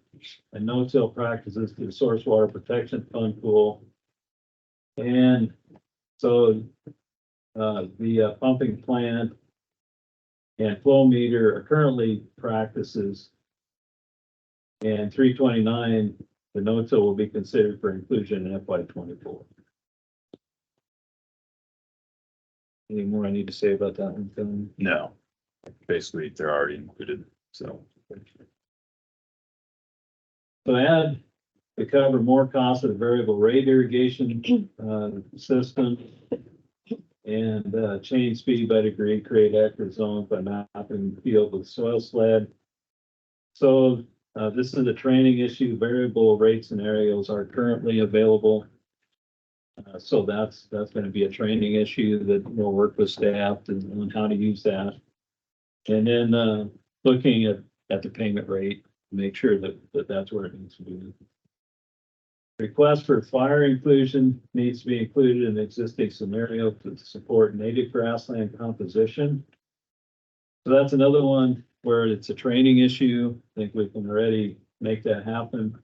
and no-till practices to the source water protection fund pool. And so the pumping plant and flow meter are currently practices. And 329, the no-till will be considered for inclusion in FY24. Any more I need to say about that one, Phil? No, basically they're already included, so. So add to cover more costs of the variable rate irrigation system and change speed by degree, create accurate zones by mapping the field with soil sled. So this is a training issue. Variable rate scenarios are currently available. So that's going to be a training issue that we'll work with staff on how to use that. And then looking at the payment rate, make sure that that's where it needs to be. Request for fire inclusion needs to be included in the existing scenario to support native grassland composition. So that's another one where it's a training issue. I think we can already make that happen.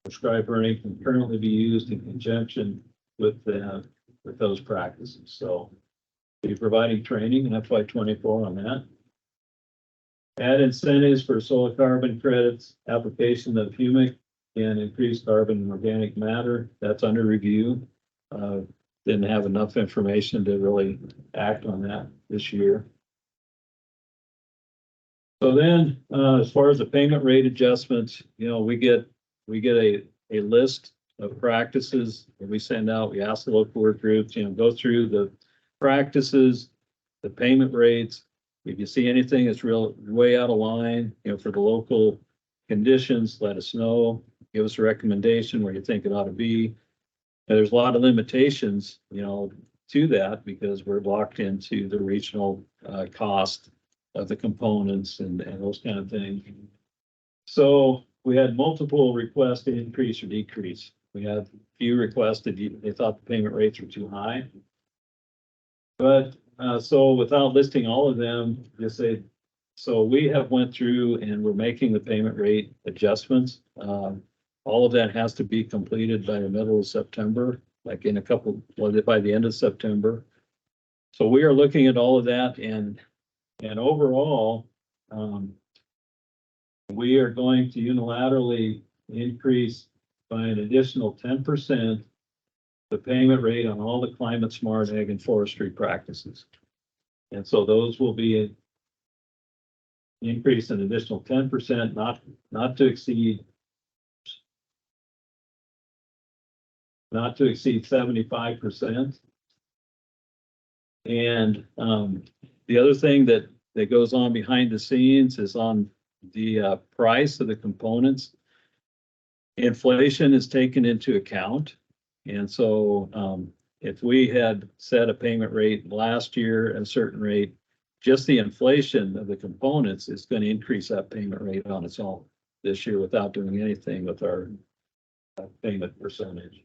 Prescribed burning can currently be used in conjunction with those practices. So be providing training in FY24 on that. Add incentives for soil carbon credits, application of humic and increased carbon and organic matter. That's under review. Didn't have enough information to really act on that this year. So then, as far as the payment rate adjustments, you know, we get a list of practices that we send out. We ask the local work groups, you know, go through the practices, the payment rates. If you see anything that's way out of line, you know, for the local conditions, let us know. Give us a recommendation where you think it ought to be. And there's a lot of limitations, you know, to that because we're locked into the regional cost of the components and those kind of things. So we had multiple requests to increase or decrease. We had a few requests that they thought the payment rates were too high. But so without listing all of them, just say, so we have went through and we're making the payment rate adjustments. All of that has to be completed by the middle of September, like in by the end of September. So we are looking at all of that and overall, we are going to unilaterally increase by an additional 10% the payment rate on all the climate smart ag and forestry practices. And so those will be increase an additional 10%, not to exceed 75%. And the other thing that goes on behind the scenes is on the price of the components. Inflation is taken into account. And so if we had set a payment rate last year at a certain rate, just the inflation of the components is going to increase that payment rate on its own this year without doing anything with our payment percentage.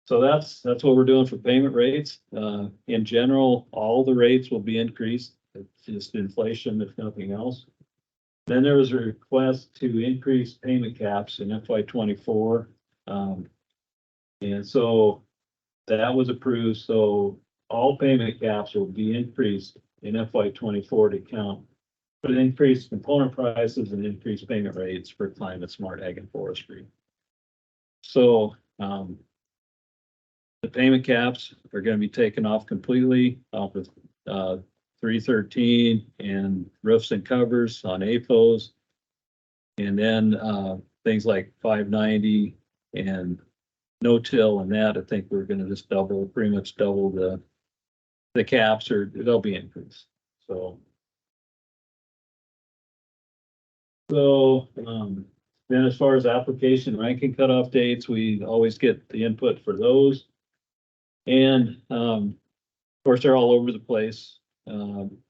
So that's what we're doing for payment rates. In general, all the rates will be increased. It's just inflation, if nothing else. Then there was a request to increase payment caps in FY24. And so that was approved. So all payment caps will be increased in FY24 to account for the increased component prices and increased payment rates for climate smart ag and forestry. So the payment caps are going to be taken off completely off of 313 and roofs and covers on AFOs. And then things like 590 and no-till and that, I think we're going to just pretty much double the caps, or they'll be increased. So then as far as application ranking cutoff dates, we always get the input for those. And of course, they're all over the place,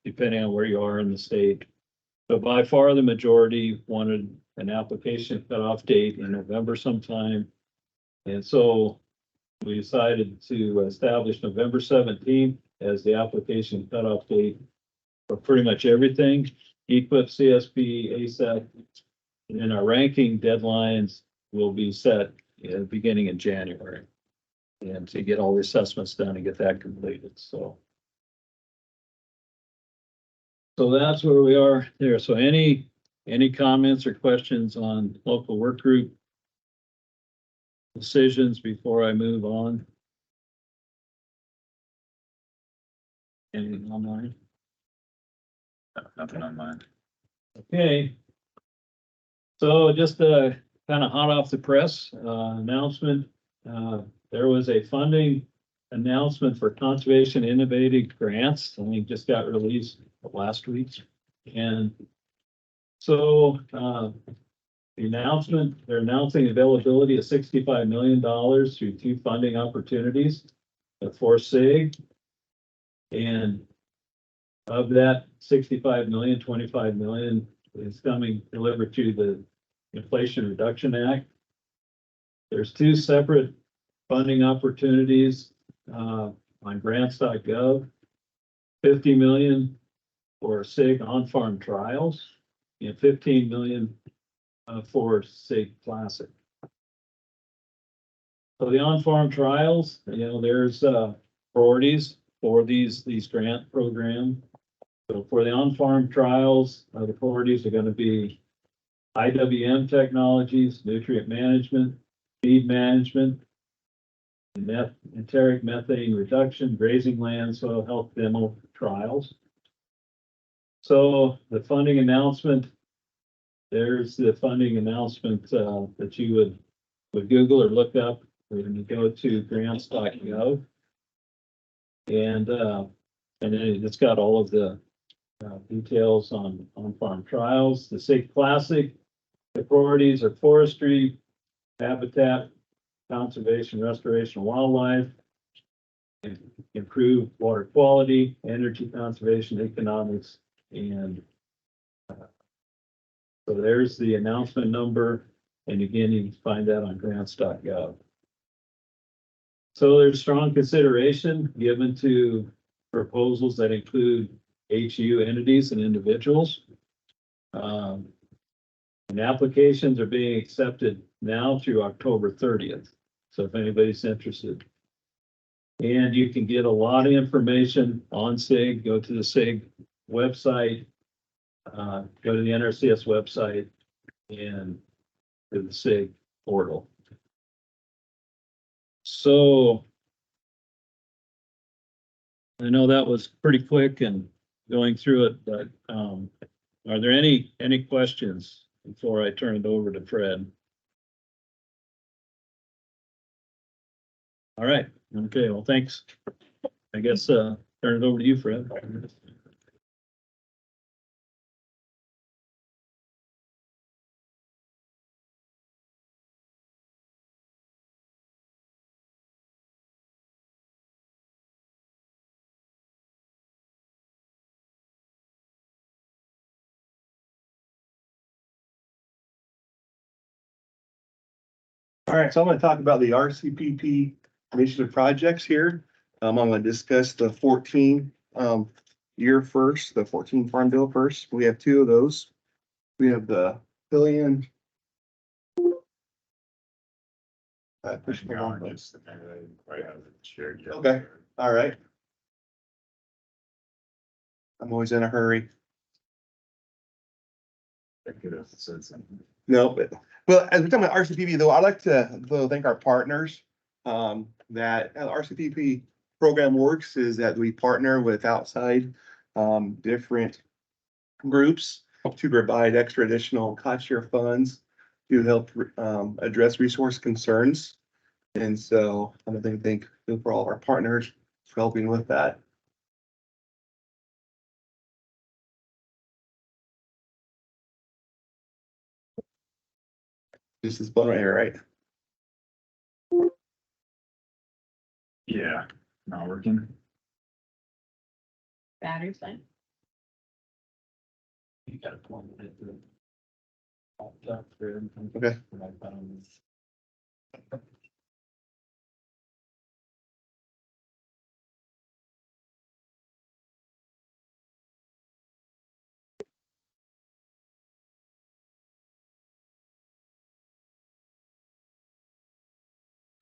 depending on where you are in the state. But by far the majority wanted an application cutoff date in November sometime. And so we decided to establish November 17th as the application cutoff date for pretty much everything, EQIP, CSP, ASAP, and then our ranking deadlines will be set beginning in January. And to get all the assessments done and get that completed. So that's where we are there. So any comments or questions on local work group decisions before I move on? Anything online? Nothing on mine. Okay. So just kind of hot off the press announcement. There was a funding announcement for conservation innovative grants. I think just got released last week. And so the announcement, they're announcing availability of $65 million through 2 funding opportunities for SIG. And of that 65 million, 25 million is coming delivered to the Inflation Reduction Act. There's 2 separate funding opportunities on grants.gov, 50 million for SIG on-farm trials and 15 million for SIG Classic. So the on-farm trials, there's priorities for these grant program. So for the on-farm trials, the priorities are going to be IWM technologies, nutrient management, feed management, enteric methane reduction, grazing land, soil health demo trials. So the funding announcement, there's the funding announcement that you would Google or look up when you go to grants.gov. And then it's got all of the details on farm trials. The SIG Classic, the priorities are forestry, habitat, conservation, restoration, wildlife, improve water quality, energy conservation, economics, and so there's the announcement number. And again, you can find that on grants.gov. So there's strong consideration given to proposals that include HU entities and individuals. And applications are being accepted now through October 30th. So if anybody's interested. And you can get a lot of information on SIG, go to the SIG website, go to the NRCS website and to the SIG portal. So I know that was pretty quick and going through it, but, are there any questions before I turn it over to Fred? All right, okay, well, thanks. I guess, turn it over to you, Fred. All right, so I'm gonna talk about the RCPP initiative projects here. I'm gonna discuss the 14 year first, the 14 Farm Bill first. We have two of those. We have the billion. Push the wrong button. Okay. All right. I'm always in a hurry. No, but, well, as we're talking about RCPP though, I'd like to thank our partners. That how the RCPP program works is that we partner with outside, different groups to provide extra additional cost share funds to help, address resource concerns. And so I want to thank for all of our partners for helping with that. This is one right here, right? Yeah, not working. Battery's fine. You gotta plug it in. Okay.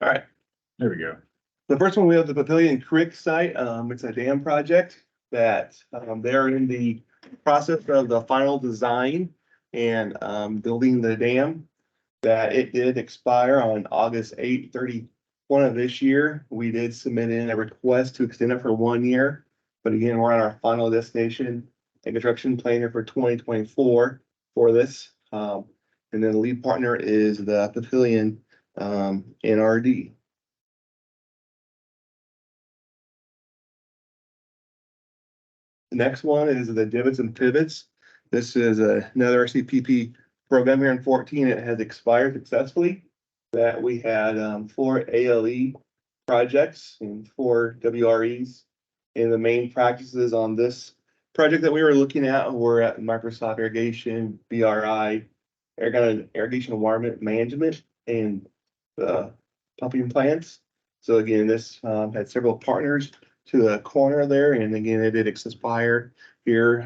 All right. There we go. The first one, we have the Pavilion Creek site. It's a dam project that, they're in the process of the final design and, building the dam. That it did expire on August 8, 31 of this year. We did submit in a request to extend it for 1 year. But again, we're on our final destination and construction plan for 2024 for this. And then the lead partner is the Pavilion, NRD. The next one is the Divots and Pivots. This is another RCPP program here in 14. It has expired successfully. That we had 4 ALE projects and 4 WREs. And the main practices on this project that we were looking at were at Microsoft Irrigation, BRI, Irrigation and Water Management, and the pumping plants. So again, this had several partners to the corner there, and again, it did expire here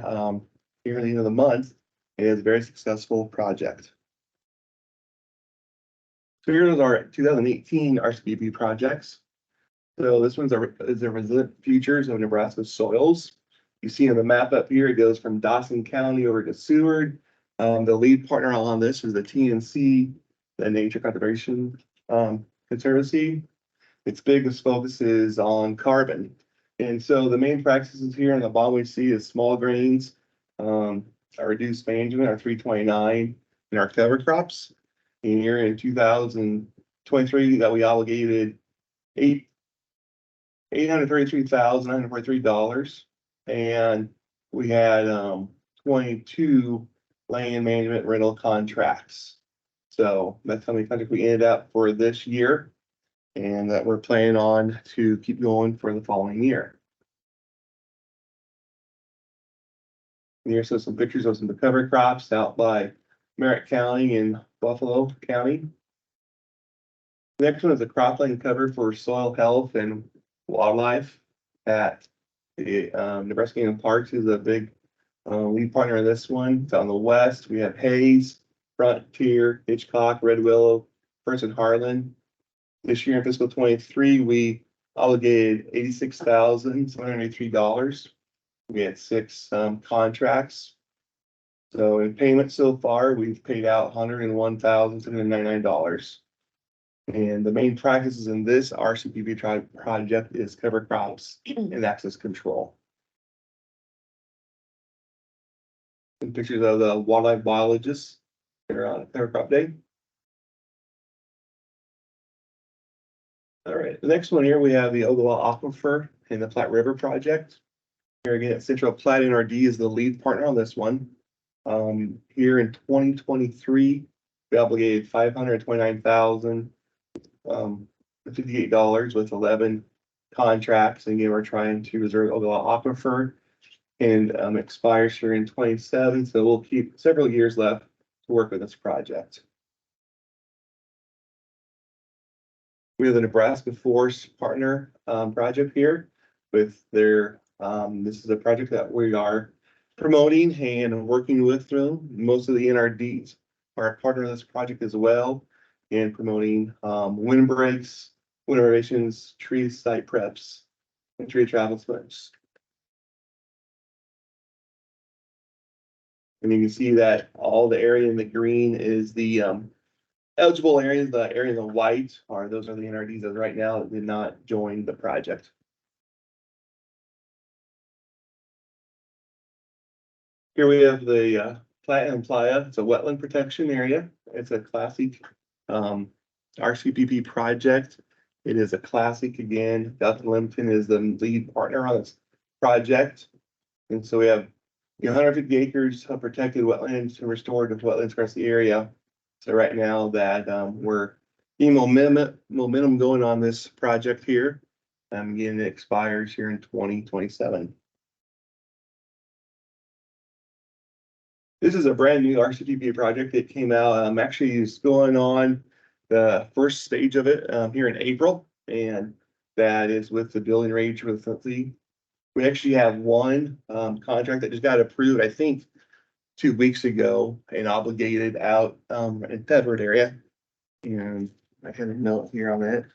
here at the end of the month. It is a very successful project. So here's our 2018 RCPP projects. So this one's is the Resilient Futures of Nebraska Soils. You see on the map up here, it goes from Dawson County over to Seward. The lead partner on this is the TNC, the Nature Conservation Conservancy. Its biggest focus is on carbon. And so the main practices here in the bottom we see is small grains, our reduced management, our 329, and our cover crops. And here in 2023 that we obligated $833,943. And we had 22 land management rental contracts. So that's how many contracts we ended up for this year. And that we're planning on to keep going for the following year. And here's some pictures of some of the cover crops out by Merritt County and Buffalo County. The next one is a cropland cover for soil health and wildlife at the Nebraska Game Parks is a big lead partner in this one. It's on the west. We have Hayes, Frontier, Hitchcock, Red Willow, First and Harlan. This year in fiscal 23, we obligated $86,783. We had 6 contracts. So in payment so far, we've paid out $101,799. And the main practices in this RCPP project is cover crops and access control. And pictures of the wildlife biologists. They're on cover crop day. All right, the next one here, we have the Ogallala Aquifer and the Platte River project. Here again, Central Platte NRD is the lead partner on this one. Here in 2023, we obligated $529,058 with 11 contracts. And again, we're trying to reserve Ogallala Aquifer and expires here in 27. So we'll keep several years left to work with this project. We have the Nebraska Forest Partner project here with their, this is a project that we are promoting and working with them. Most of the NRDs are a partner of this project as well, and promoting windbreaks, wind renovations, tree site preps, and tree travel slips. And you can see that all the area in the green is the eligible areas. The area in the white those are the NRDs as right now that did not join the project. Here we have the Playa and Playa. It's a wetland protection area. It's a classic RCPP project. It is a classic again. Dalton Limpton is the lead partner on this project. And so we have 150 acres of protected wetlands and restored wetlands across the area. So right now that we're getting momentum going on this project here. Again, it expires here in 2027. This is a brand new RCPP project that came out. Actually, is going on the first stage of it here in April, and that is with the building range with the. We actually have one contract that just got approved, I think, 2 weeks ago and obligated out in Tedford area. And I had a note here on it.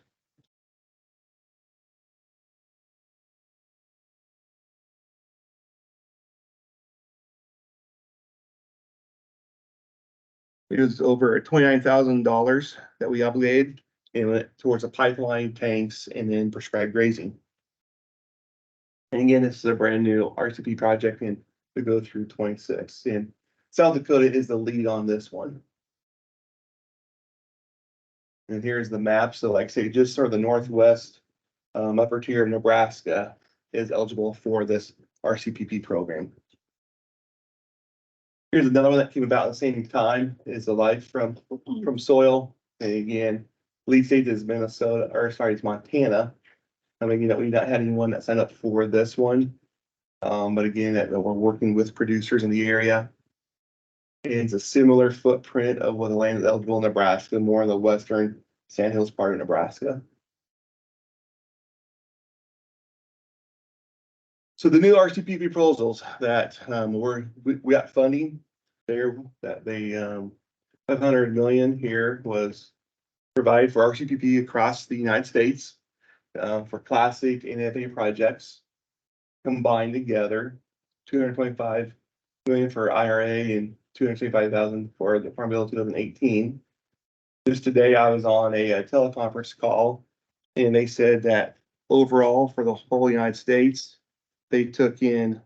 It was over $29,000 that we obligated and went towards the pipeline, tanks, and then prescribed grazing. And again, this is a brand new RCP project and we go through 26. And South Dakota is the lead on this one. And here's the map. So like I say, just sort of the northwest upper tier of Nebraska is eligible for this RCPP program. Here's another one that came about at the same time, is the Life from Soil. And again, lead state is Minnesota, or sorry, it's Montana. I mean, we've not had anyone that signed up for this one. But again, that we're working with producers in the area. It's a similar footprint of what the land is eligible in Nebraska, more in the western Sandhills part of Nebraska. So the new RCPP proposals that we got funding there, that they 500 million here was provided for RCPP across the United States for classic NFA projects combined together, 225 million for IRA and 275,000 for the Farm Bill 2018. Just today, I was on a teleconference call, and they said that overall for the whole United States, they took in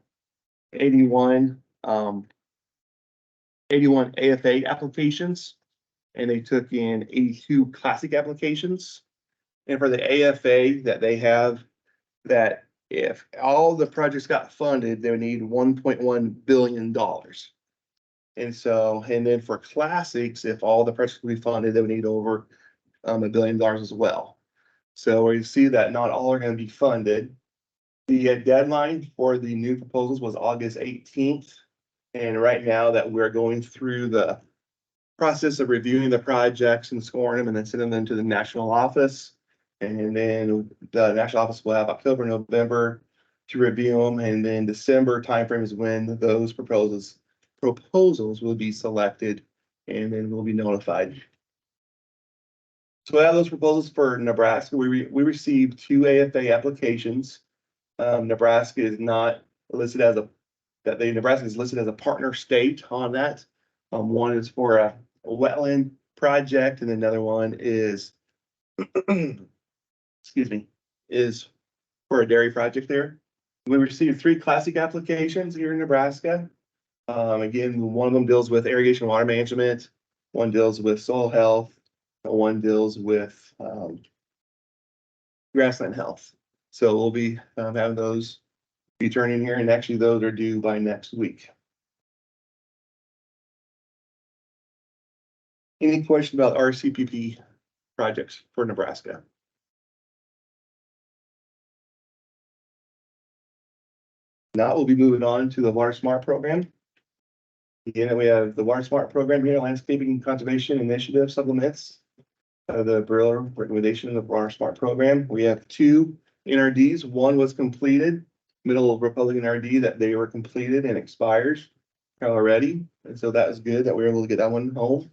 81 AFA applications, and they took in 82 classic applications. And for the AFA that they have, that if all the projects got funded, they would need $1.1 billion. And so, and then for classics, if all the projects would be funded, they would need over $1 billion as well. So we see that not all are going to be funded. The deadline for the new proposals was August 18th. And right now that we're going through the process of reviewing the projects and scoring them and then sending them to the national office. And then the national office will have October, November to review them. And then December timeframe is when those proposals will be selected and then we'll be notified. So we have those proposals for Nebraska. We received 2 AFA applications. Nebraska is not listed as Nebraska is listed as a partner state on that. One is for a wetland project and another one is excuse me, is for a dairy project there. We received 3 classic applications here in Nebraska. Again, one of them deals with irrigation water management, one deals with soil health, and one deals with grassland health. So we'll be having those be turning here, and actually those are due by next week. Any question about RCPP projects for Nebraska? Now we'll be moving on to the Water Smart program. Again, we have the Water Smart program here, Landscaping and Conservation Initiative supplements. The Barilla recommendation of the Water Smart program. We have 2 NRDs. One was completed, Middle Republican NRD, that they were completed and expires already. And so that was good that we were able to get that one home.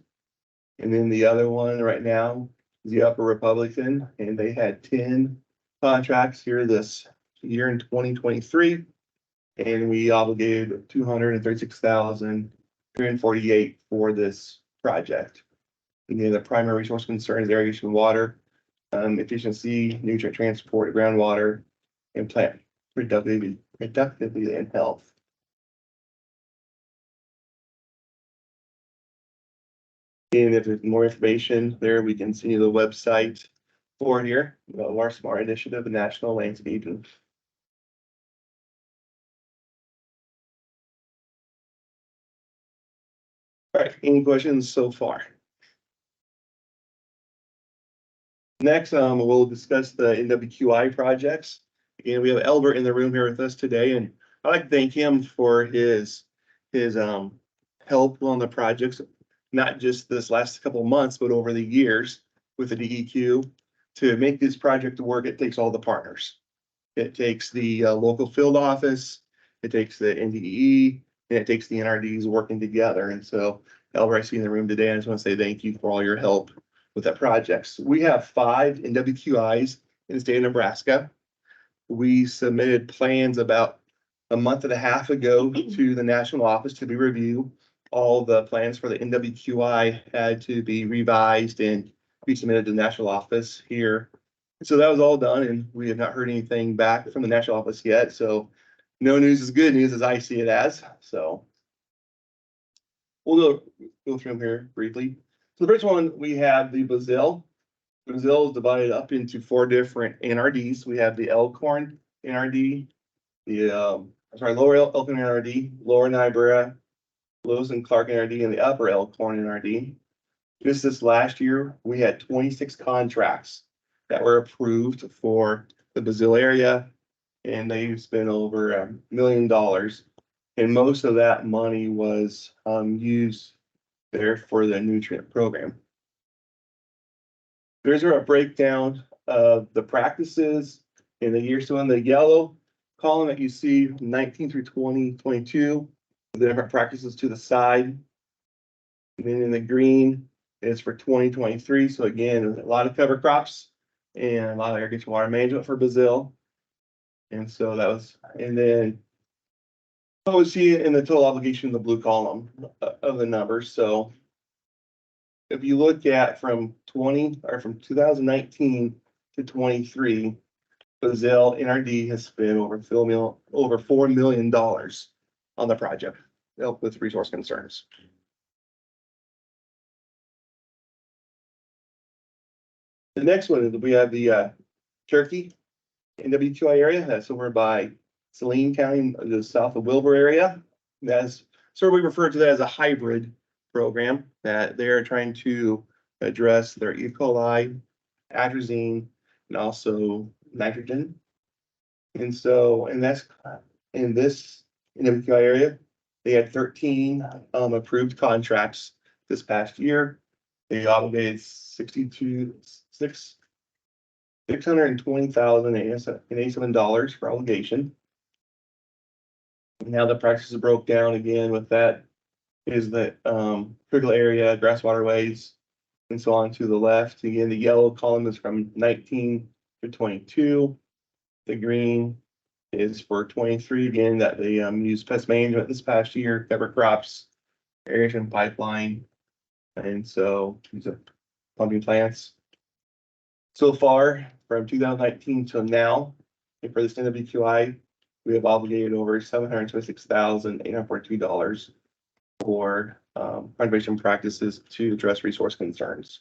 And then the other one right now is the Upper Republican, and they had 10 contracts here this year in 2023. And we obligated $236,348 for this project. Again, the primary resource concern is irrigation water, efficiency, nutrient transport, groundwater, and plant productivity and health. And if there's more information there, we can see the website for here, Water Smart Initiative and National Landscaping. All right, any questions so far? Next, we'll discuss the NWQI projects. Again, we have Albert in the room here with us today, and I'd like to thank him for his help on the projects, not just this last couple of months, but over the years with the DEQ. To make this project work, it takes all the partners. It takes the local field office, it takes the NDE, and it takes the NRDs working together. And so, Albert, I see you in the room today. I just want to say thank you for all your help with that projects. We have 5 NWQIs in the state of Nebraska. We submitted plans about a month and a half ago to the national office to be reviewed. All the plans for the NWQI had to be revised and be submitted to the national office here. So that was all done, and we have not heard anything back from the national office yet. So no news is good news, as I see it as. So we'll go through them here briefly. So the first one, we have the Brazil. Brazil is divided up into 4 different NRDs. We have the Elkhorn NRD, the Lower Elkhorn NRD, Lower Niobrara, Lewis and Clark NRD, and the Upper Elkhorn NRD. Just this last year, we had 26 contracts that were approved for the Brazil area, and they spent over $1 million. And most of that money was used there for the nutrient program. There's a breakdown of the practices in the year. So in the yellow column that you see, 19 through 2022, the different practices to the side. And then in the green is for 2023. So again, a lot of cover crops and a lot of irrigation water management for Brazil. And so that was, and then what we see in the total obligation in the blue column of the numbers. So if you look at from 2019 to 23, Brazil NRD has spent over $4 million on the project to help with resource concerns. The next one is we have the Turkey NWQI area. That's over by Saline County, the south of Wilbur area. That's sort of, we refer to that as a hybrid program that they're trying to address their E. coli, atrazine, and also nitrogen. And so, and that's in this NWQI area, they had 13 approved contracts this past year. They obligated $620,087 for obligation. And now the practices broke down again with that is that critical area, grass waterways, and so on to the left. Again, the yellow column is from 19 to 22. The green is for 23. Again, that they used pest management this past year, cover crops, irrigation pipeline, and so these are pumping plants. So far, from 2019 till now, and for this NWQI, we have obligated over $726,842 for conservation practices to address resource concerns.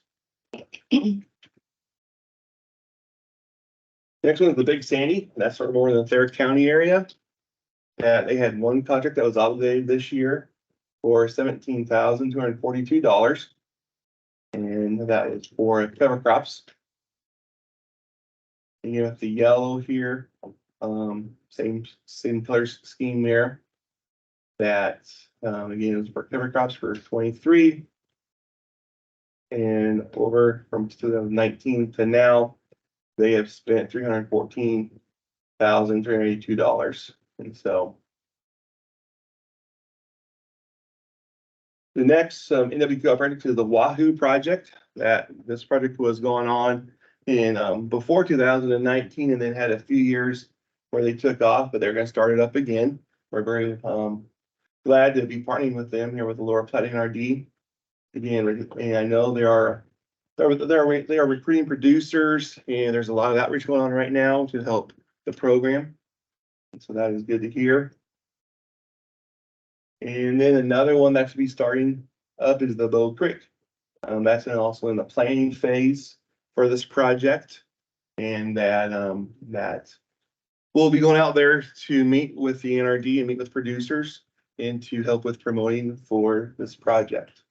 Next one is the Big Sandy. That's sort of more in the Thayer County area. They had one contract that was obligated this year for $17,242. And that was for cover crops. And you have the yellow here, same color scheme there. That, again, was for cover crops for 23. And over from 2019 to now, they have spent $314,382. And so the next NWQ project is the Wahoo project. That this project was going on in before 2019, and then had a few years where they took off, but they're going to start it up again. We're very glad to be partnering with them here with the Lower Platte NRD. Again, and I know they are recruiting producers, and there's a lot of outreach going on right now to help the program. So that is good to hear. And then another one that should be starting up is the Bow Creek. That's also in the planning phase for this project, and that we'll be going out there to meet with the NRD and meet with producers and to help with promoting for this project.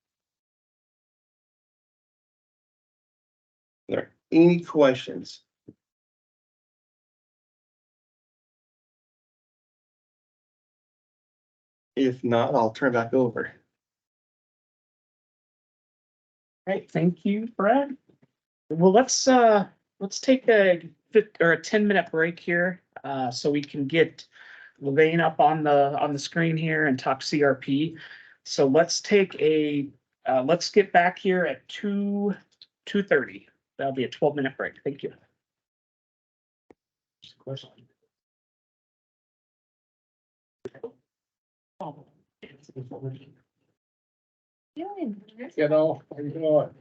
Are there any questions? If not, I'll turn back over. Right, thank you, Brad. Well, let's take a 10-minute break here, so we can get Levine up on the screen here and talk CRP. So let's get back here at 2:30. That'll be a 12-minute break. Thank you. Question. You know, how you doing? know.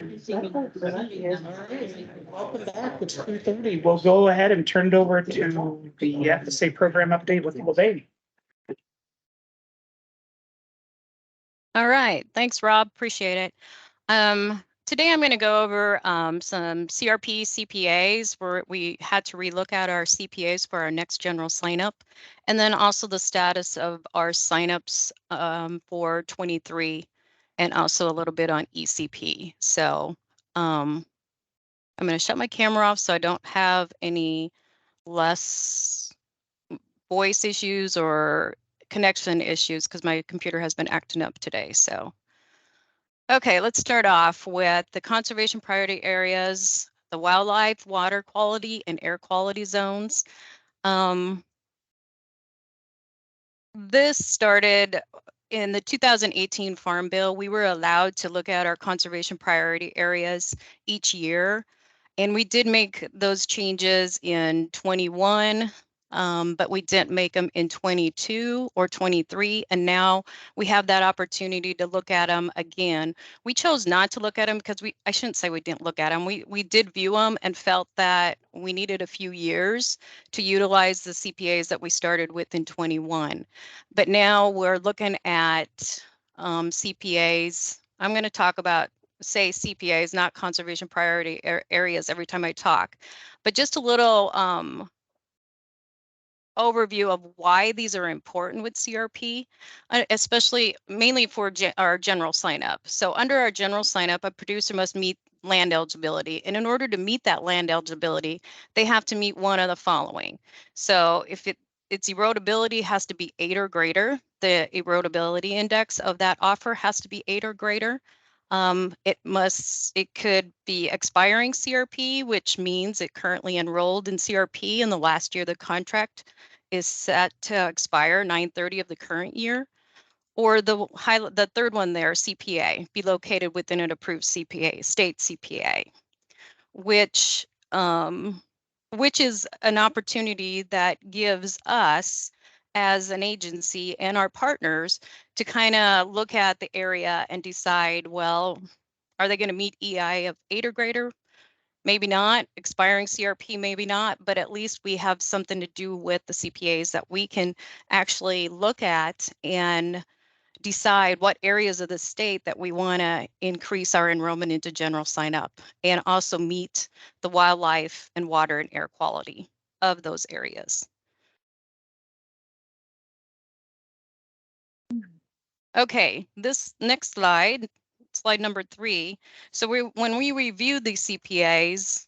Welcome back. It's 2:30. We'll go ahead and turn it over to the FSA program update with Levine. All right, thanks, Rob. Appreciate it. Today I'm going to go over some CRP CPAs where we had to relook at our CPAs for our next general sign up, and then also the status of our signups for 23, and also a little bit on ECP. So I'm going to shut my camera off so I don't have any less voice issues or connection issues because my computer has been acting up today. So, okay, let's start off with the conservation priority areas, the wildlife, water quality, and air quality zones. This started in the 2018 Farm Bill. We were allowed to look at our conservation priority areas each year. And we did make those changes in 21, but we didn't make them in 22 or 23. And now we have that opportunity to look at them again. We chose not to look at them because I shouldn't say we didn't look at them. We did view them and felt that we needed a few years to utilize the CPAs that we started with in 21. But now we're looking at CPAs. I'm going to talk about say CPAs, not conservation priority areas every time I talk, but just a little overview of why these are important with CRP, especially mainly for our general sign up. So under our general sign up, a producer must meet land eligibility. And in order to meet that land eligibility, they have to meet one of the following. So if its erodibility has to be 8 or greater, the erodibility index of that offer has to be 8 or greater. It could be expiring CRP, which means it currently enrolled in CRP in the last year the contract is set to expire 9/30 of the current year. Or the third one there, CPA, be located within an approved CPA, state CPA, which is an opportunity that gives us as an agency and our partners to kind of look at the area and decide, well, are they going to meet EI of 8 or greater? Maybe not. Expiring CRP, maybe not. But at least we have something to do with the CPAs that we can actually look at and decide what areas of the state that we want to increase our enrollment into general sign up and also meet the wildlife and water and air quality of those areas. Okay, this next slide, slide number 3. So when we review these CPAs,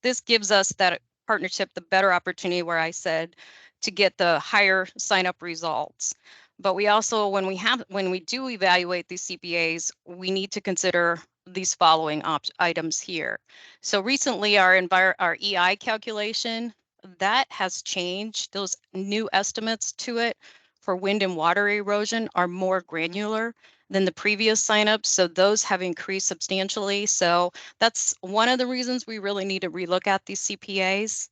this gives us that partnership, the better opportunity where I said to get the higher sign up results. But we also, when we do evaluate these CPAs, we need to consider these following items here. So recently our EI calculation, that has changed. Those new estimates to it for wind and water erosion are more granular than the previous signups. So those have increased substantially. So that's one of the reasons we really need to relook at these CPAs.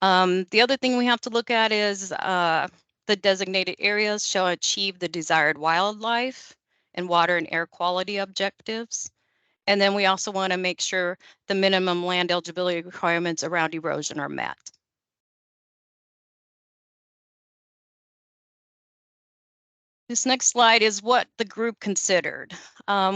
The other thing we have to look at is the designated areas shall achieve the desired wildlife and water and air quality objectives. And then we also want to make sure the minimum land eligibility requirements around erosion are met. This next slide is what the group considered.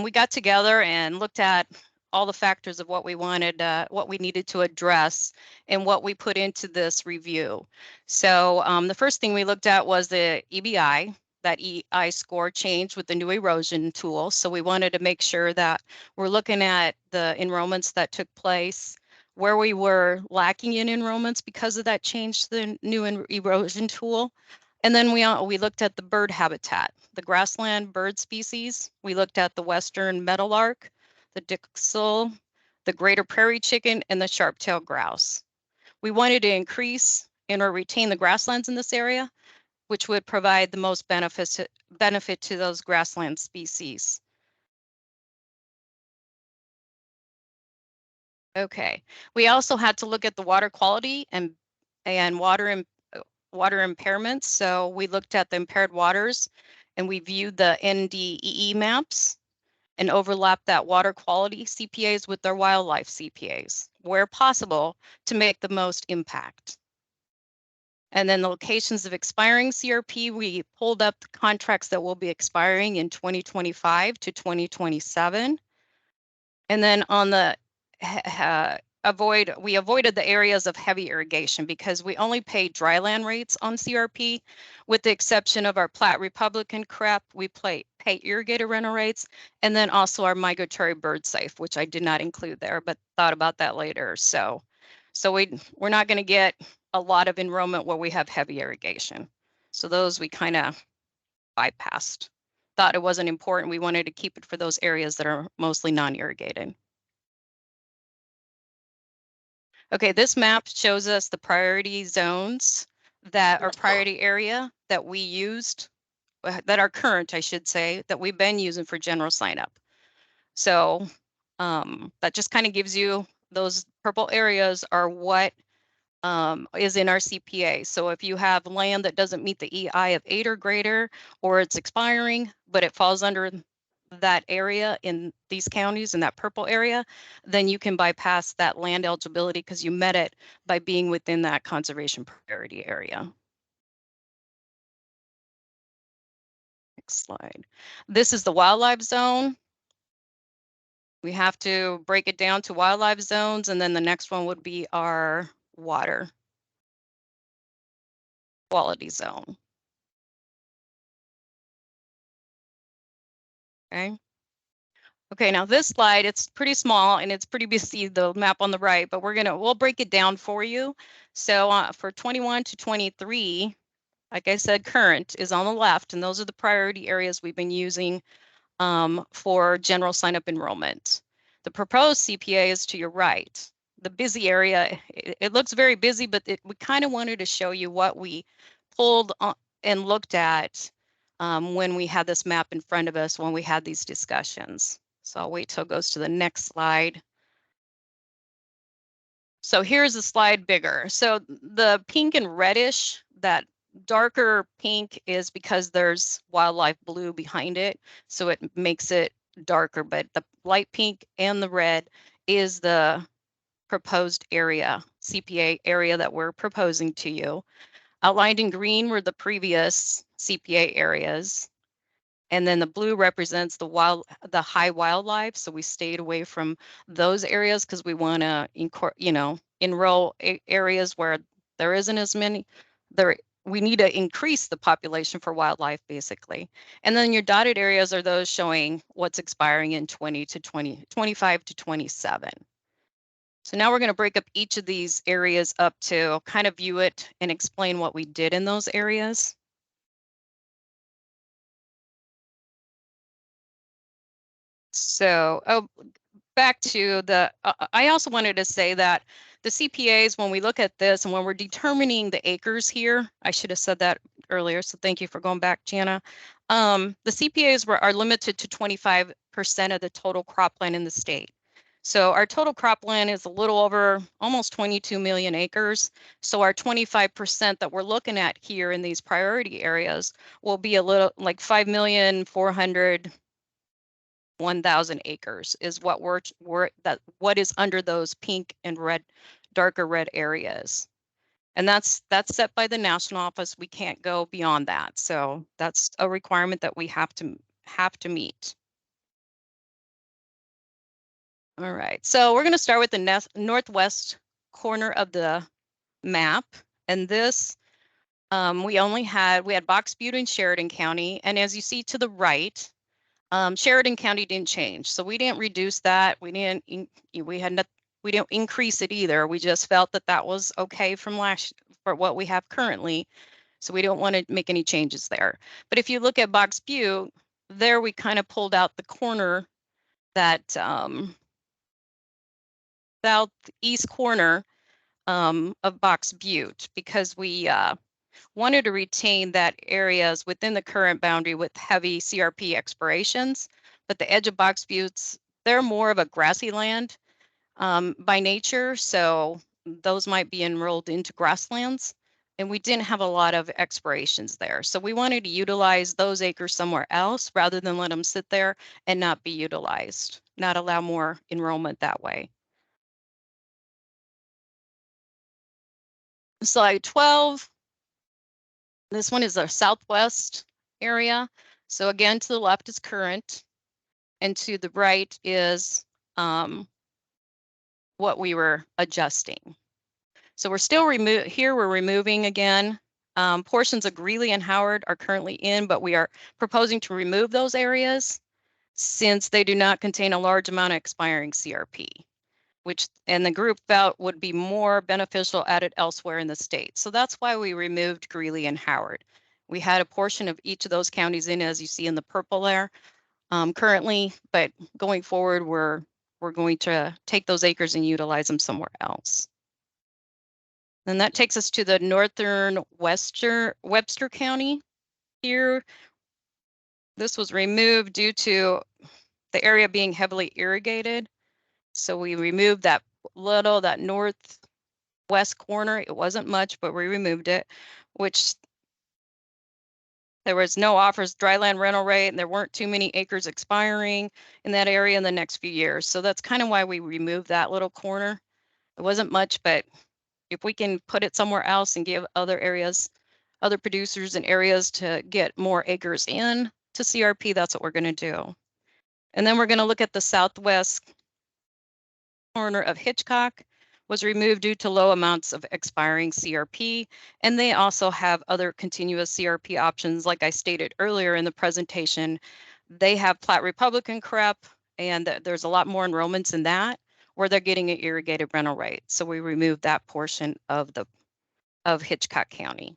We got together and looked at all the factors of what we wanted, what we needed to address, and what we put into this review. So the first thing we looked at was the EBI. That EI score changed with the new erosion tool. So we wanted to make sure that we're looking at the enrollments that took place, where we were lacking in enrollments because of that change to the new erosion tool. And then we looked at the bird habitat, the grassland bird species. We looked at the western meadowlark, the dixel, the greater prairie chicken, and the sharp-tailed grouse. We wanted to increase or retain the grasslands in this area, which would provide the most benefit to those grassland species. Okay, we also had to look at the water quality and water impairments. So we looked at the impaired waters and we viewed the NDEE maps. and overlap that water quality CPAs with their wildlife CPAs where possible to make the most impact. And then the locations of expiring CRP, we pulled up the contracts that will be expiring in 2025 to 2027. And then on the we avoided the areas of heavy irrigation because we only paid dryland rates on CRP, with the exception of our Platte Republican crop, we pay irrigated rental rates, and then also our migratory bird safe, which I did not include there, but thought about that later. So we're not going to get a lot of enrollment where we have heavy irrigation. So those we kind of bypassed. Thought it wasn't important. We wanted to keep it for those areas that are mostly non-irrigated. Okay, this map shows us the priority zones that are priority area that we used, that are current, I should say, that we've been using for general sign up. So that just kind of gives you those purple areas are what is in our CPA. So if you have land that doesn't meet the EI of 8 or greater, or it's expiring, but it falls under that area in these counties in that purple area, then you can bypass that land eligibility because you met it by being within that conservation priority area. Next slide. This is the wildlife zone. We have to break it down to wildlife zones, and then the next one would be our water quality zone. Okay. Okay, now this slide, it's pretty small and it's pretty busy, the map on the right, but we'll break it down for you. So for 21 to 23, like I said, current is on the left, and those are the priority areas we've been using for general sign-up enrollment. The proposed CPA is to your right. The busy area, it looks very busy, but we kind of wanted to show you what we pulled and looked at when we had this map in front of us when we had these discussions. So I'll wait till it goes to the next slide. So here's the slide bigger. So the pink and reddish, that darker pink is because there's wildlife blue behind it. So it makes it darker, but the light pink and the red is the proposed area, CPA area that we're proposing to you. Outlined in green were the previous CPA areas. And then the blue represents the high wildlife. So we stayed away from those areas because we want to, enroll areas where there isn't as many. We need to increase the population for wildlife, basically. And then your dotted areas are those showing what's expiring in 25 to 27. So now we're going to break up each of these areas up to kind of view it and explain what we did in those areas. So, back to the, I also wanted to say that the CPAs, when we look at this and when we're determining the acres here, I should have said that earlier, so thank you for going back, Jana. The CPAs are limited to 25% of the total cropland in the state. So our total cropland is a little over almost 22 million acres. So our 25% that we're looking at here in these priority areas will be a little like 5,401,000 acres is what what is under those pink and red, darker red areas. And that's set by the national office. We can't go beyond that. So that's a requirement that we have to meet. All right, so we're going to start with the northwest corner of the map. And this, we had Box Butte and Sheridan County. And as you see to the right, Sheridan County didn't change. So we didn't reduce that. We didn't increase it either. We just felt that that was okay from for what we have currently. So we don't want to make any changes there. But if you look at Box Butte, there we kind of pulled out the corner, that southeast corner of Box Butte, because we wanted to retain that areas within the current boundary with heavy CRP expirations. But the edge of Box Buttes, they're more of a grassy land by nature. So those might be enrolled into grasslands. and we didn't have a lot of expirations there. So we wanted to utilize those acres somewhere else rather than let them sit there and not be utilized, not allow more enrollment that way. Slide 12. This one is our southwest area. So again, to the left is current, and to the right is what we were adjusting. So we're still we're removing again. Portions of Greeley and Howard are currently in, but we are proposing to remove those areas since they do not contain a large amount of expiring CRP, which and the group felt would be more beneficial added elsewhere in the state. So that's why we removed Greeley and Howard. We had a portion of each of those counties in, as you see in the purple there, currently, but going forward, we're going to take those acres and utilize them somewhere else. And that takes us to the northern Webster County. Here, this was removed due to the area being heavily irrigated. So we removed that northwest corner. It wasn't much, but we removed it, which there was no offers dryland rental rate, and there weren't too many acres expiring in that area in the next few years. So that's kind of why we removed that little corner. It wasn't much, but if we can put it somewhere else and give other areas, other producers and areas to get more acres in to CRP, that's what we're going to do. And then we're going to look at the southwest corner of Hitchcock was removed due to low amounts of expiring CRP. And they also have other continuous CRP options. Like I stated earlier in the presentation, they have Platte Republican crop, and there's a lot more enrollments in that where they're getting an irrigated rental rate. So we removed that portion of Hitchcock County.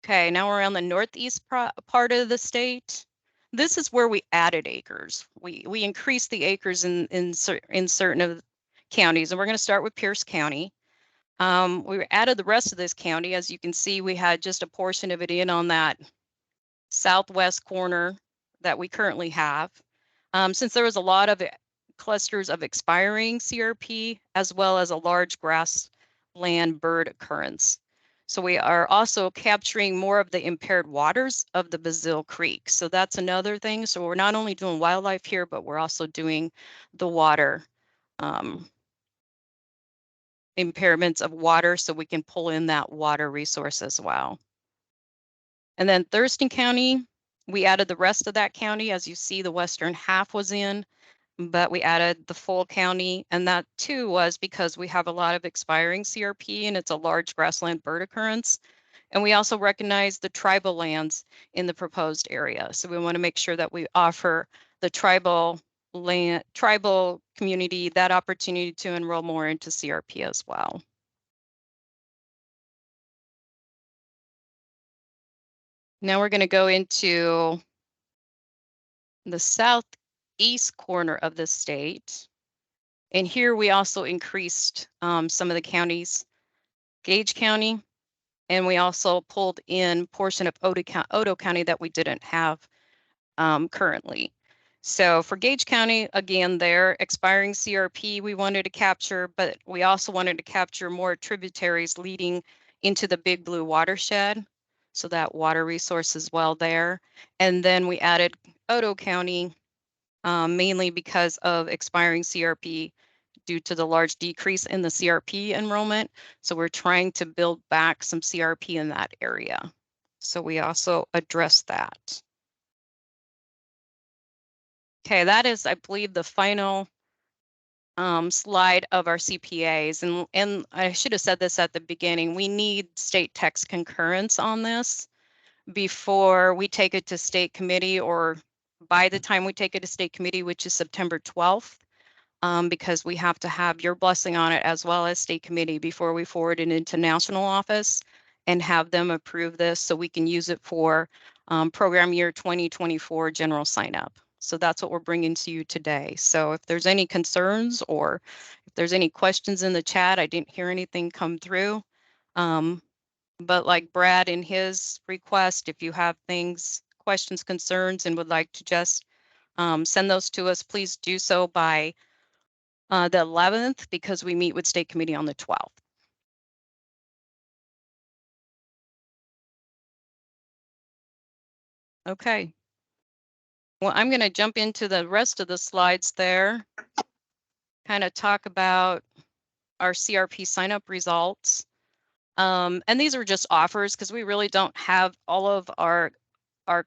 Okay, now we're on the northeast part of the state. This is where we added acres. We increased the acres in certain of counties, and we're going to start with Pierce County. We added the rest of this county. As you can see, we had just a portion of it in on that southwest corner that we currently have. Since there was a lot of clusters of expiring CRP, as well as a large grassland bird occurrence. So we are also capturing more of the impaired waters of the Bazille Creek. So that's another thing. So we're not only doing wildlife here, but we're also doing the water impairments of water, so we can pull in that water resource as well. And then Thurston County, we added the rest of that county. As you see, the western half was in, but we added the full county, and that too was because we have a lot of expiring CRP and it's a large grassland bird occurrence. And we also recognize the tribal lands in the proposed area. So we want to make sure that we offer the tribal community that opportunity to enroll more into CRP as well. Now we're going to go into the southeast corner of the state. And here we also increased some of the counties, Gage County, and we also pulled in portion of Odo County that we didn't have currently. So for Gage County, again, their expiring CRP we wanted to capture, but we also wanted to capture more tributaries leading into the Big Blue watershed. So that water resource is well there. And then we added Odo County mainly because of expiring CRP due to the large decrease in the CRP enrollment. So we're trying to build back some CRP in that area. So we also address that. Okay, that is, I believe, the final slide of our CPAs. And I should have said this at the beginning. We need state text concurrence on this before we take it to state committee, or by the time we take it to state committee, which is September 12th, because we have to have your blessing on it as well as state committee before we forward it into national office and have them approve this so we can use it for program year 2024 general sign up. So that's what we're bringing to you today. So if there's any concerns or if there's any questions in the chat, I didn't hear anything come through. But like Brad in his request, if you have things, questions, concerns, and would like to just send those to us, please do so by the 11th, because we meet with state committee on the 12th. Okay. Well, I'm going to jump into the rest of the slides there, kind of talk about our CRP sign up results. And these are just offers because we really don't have all of our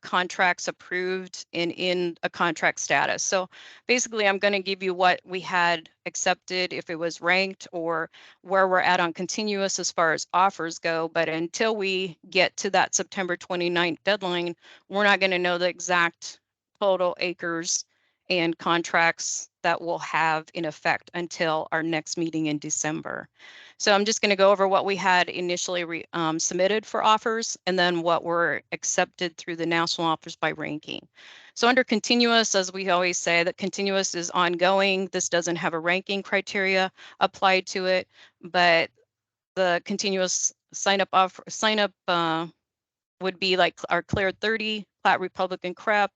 contracts approved in a contract status. So basically, I'm going to give you what we had accepted if it was ranked, or where we're at on continuous as far as offers go. But until we get to that September 29th deadline, we're not going to know the exact total acres and contracts that we'll have in effect until our next meeting in December. So I'm just going to go over what we had initially submitted for offers, and then what were accepted through the national offers by ranking. So under continuous, as we always say, that continuous is ongoing. This doesn't have a ranking criteria applied to it, but the continuous sign up would be like our cleared 30, Platte Republican crep,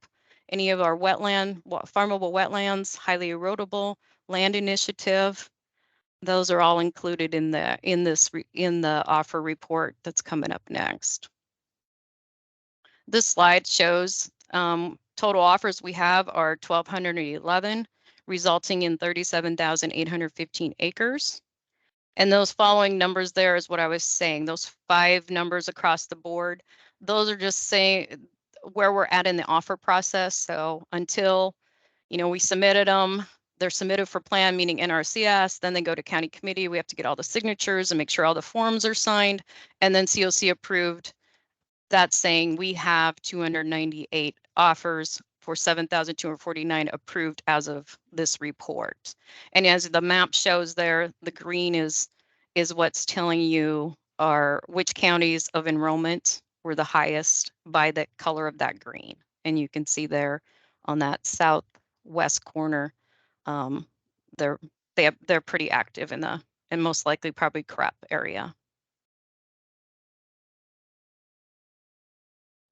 any of our farmable wetlands, highly erodible land initiative. Those are all included in the offer report that's coming up next. This slide shows total offers we have are 1,211, resulting in 37,815 acres. And those following numbers there is what I was saying, those 5 numbers across the board, those are just saying where we're at in the offer process. So until, we submitted them, they're submitted for plan, meaning NRCS, then they go to county committee. We have to get all the signatures and make sure all the forms are signed, and then COC approved. That's saying we have 298 offers for 7,249 approved as of this report. And as the map shows there, the green is what's telling you which counties of enrollment were the highest by the color of that green. And you can see there on that southwest corner, they're pretty active in the, and most likely probably crep area.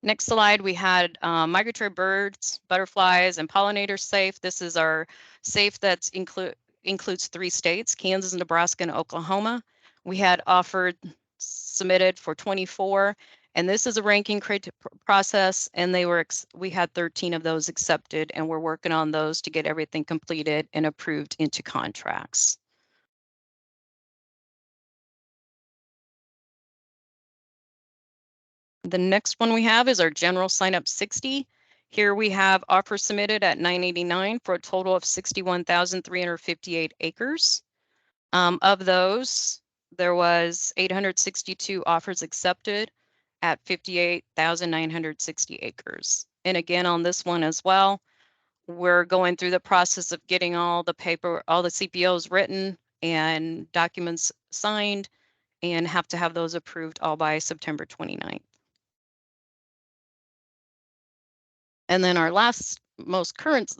Next slide, we had migratory birds, butterflies, and pollinators safe. This is our safe that includes 3 states, Kansas, Nebraska, and Oklahoma. We had submitted for 24, and this is a ranking process, and we had 13 of those accepted, and we're working on those to get everything completed and approved into contracts. The next one we have is our general sign up 60. Here we have offers submitted at 989 for a total of 61,358 acres. Of those, there was 862 offers accepted at 58,960 acres. And again, on this one as well, we're going through the process of getting all the CPOs written and documents signed, and have to have those approved all by September 29th. And then our most current,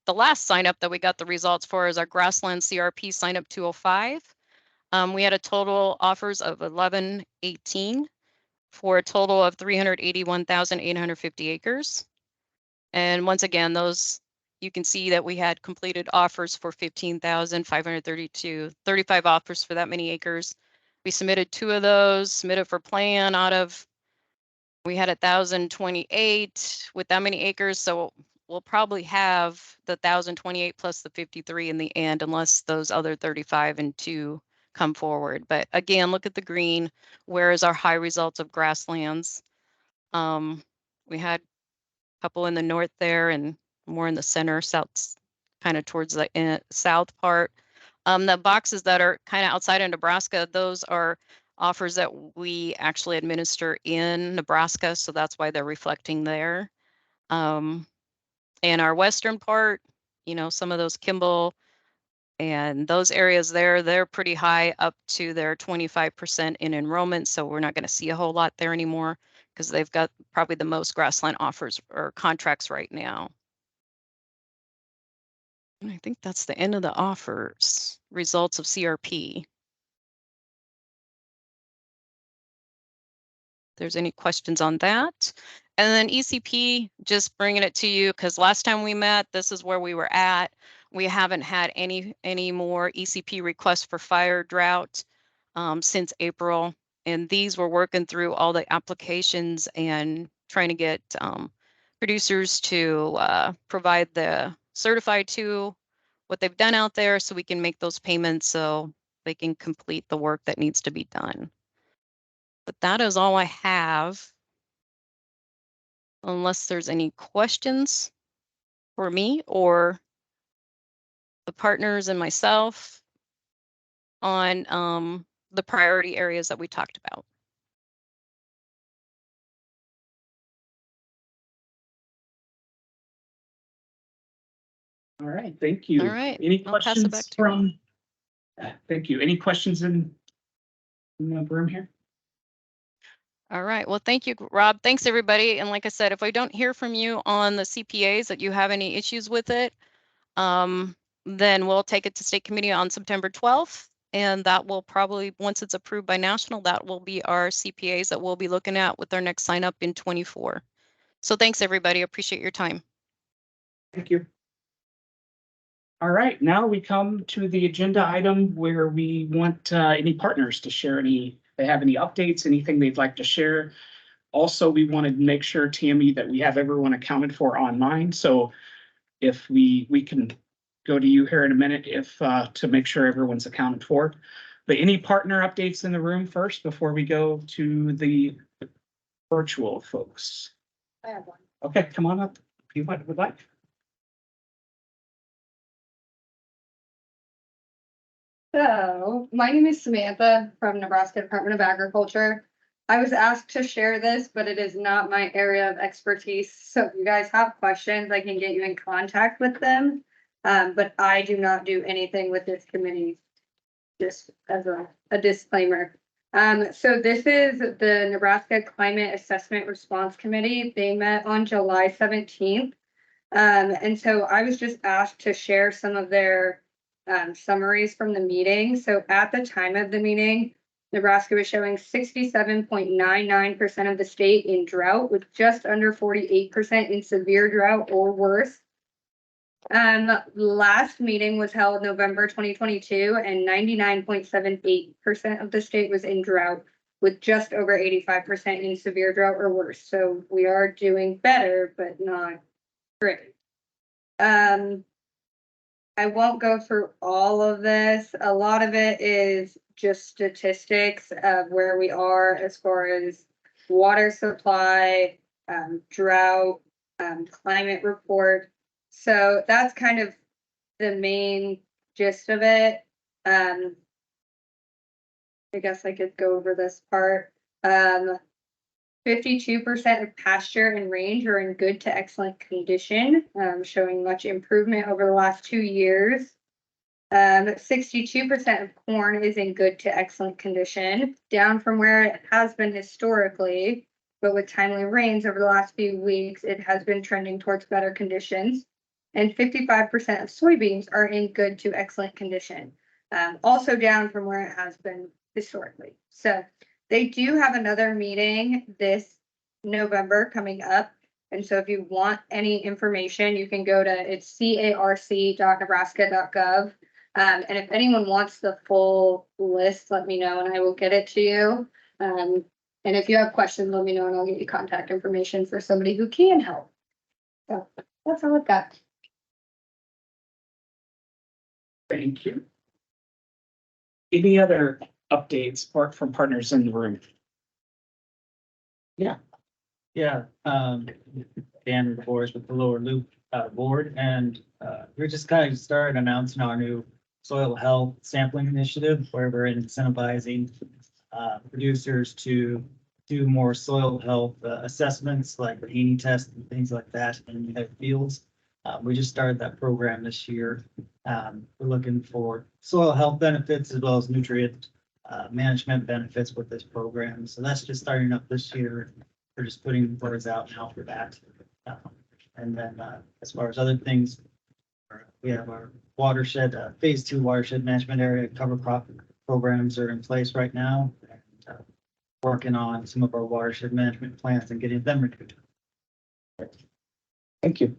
the last sign up that we got the results for is our grassland CRP sign up 205. We had a total offers of 1118 for a total of 381,850 acres. And once again, you can see that we had completed offers for 15,532, 35 offers for that many acres. We submitted 2 of those, submitted for plan we had 1,028 with that many acres, so we'll probably have the 1,028 plus the 53 in the end, unless those other 35 and 2 come forward. But again, look at the green. Where is our high results of grasslands? We had a couple in the north there, and more in the center, south, kind of towards the south part. The boxes that are kind of outside of Nebraska, those are offers that we actually administer in Nebraska, so that's why they're reflecting there. And our western part, some of those Kimball and those areas there, they're pretty high, up to their 25% in enrollment, so we're not going to see a whole lot there anymore because they've got probably the most grassland offers or contracts right now. And I think that's the end of the offers, results of CRP. There's any questions on that. And then ECP, just bringing it to you because last time we met, this is where we were at. We haven't had any more ECP requests for fire drought since April. And these we're working through all the applications and trying to get producers to provide the certified to what they've done out there so we can make those payments so they can complete the work that needs to be done. But that is all I have. Unless there's any questions for me or the partners and myself on the priority areas that we talked about. All right, thank you. All right, Any I'll pass it back questions to you. from? Thank you. Any questions in the room here? All right, well, thank you, Rob. Thanks, everybody. And like I said, if I don't hear from you on the CPAs that you have any issues with it, then we'll take it to state committee on September 12th. And that will probably, once it's approved by national, that will be our CPAs that we'll be looking at with our next sign up in 24. So thanks, everybody. Appreciate your time. Thank you. All right, now we come to the agenda item where we want any partners to share if they have any updates, anything they'd like to share. Also, we wanted to make sure, Tammy, that we have everyone accounted for online. So if we can go to you here in a minute to make sure everyone's accounted for. But any partner updates in the room first before we go to the virtual folks? I have one. Okay, come on up if you would like. So, my name is Samantha from Nebraska Department of Agriculture. I was asked to share this, but it is not my area of expertise. So if you guys have questions, I can get you in contact with them. But I do not do anything with this committee, just as a disclaimer. So this is the Nebraska Climate Assessment Response Committee. They met on July 17th. And so I was just asked to share some of their summaries from the meeting. So at the time of the meeting, Nebraska was showing 67.99% of the state in drought, with just under 48% in severe drought or worse. Last meeting was held November 2022, and 99.78% of the state was in drought, with just over 85% in severe drought or worse. So we are doing better, but not great. I won't go through all of this. A lot of it is just statistics of where we are as far as water supply, drought, climate report. So that's kind of the main gist of it. I guess I could go over this part. 52% of pasture and range are in good to excellent condition, showing much improvement over the last 2 years. 62% of corn is in good to excellent condition, down from where it has been historically, but with timely rains over the last few weeks, it has been trending towards better conditions. And 55% of soybeans are in good to excellent condition, also down from where it has been historically. So they do have another meeting this November coming up. And so if you want any information, you can go to it's carc.nebraska.gov. And if anyone wants the full list, let me know and I will get it to you. And if you have questions, let me know and I'll get you contact information for somebody who can help. So that's all I've got. Thank you. Any other updates from partners in the room? Yeah, Dan Forrest with the Lower Loop board, and we're just kind of started announcing our new soil health sampling initiative, where we're incentivizing producers to do more soil health assessments, like the Haney test and things like that in their fields. We just started that program this year. We're looking for soil health benefits as well as nutrient management benefits with this program. So that's just starting up this year. We're just putting words out now for that. And then as far as other things, we have our watershed, phase 2 watershed management area cover crop programs are in place right now. And, working on some of our watershed management plans and getting them renewed. Thank you.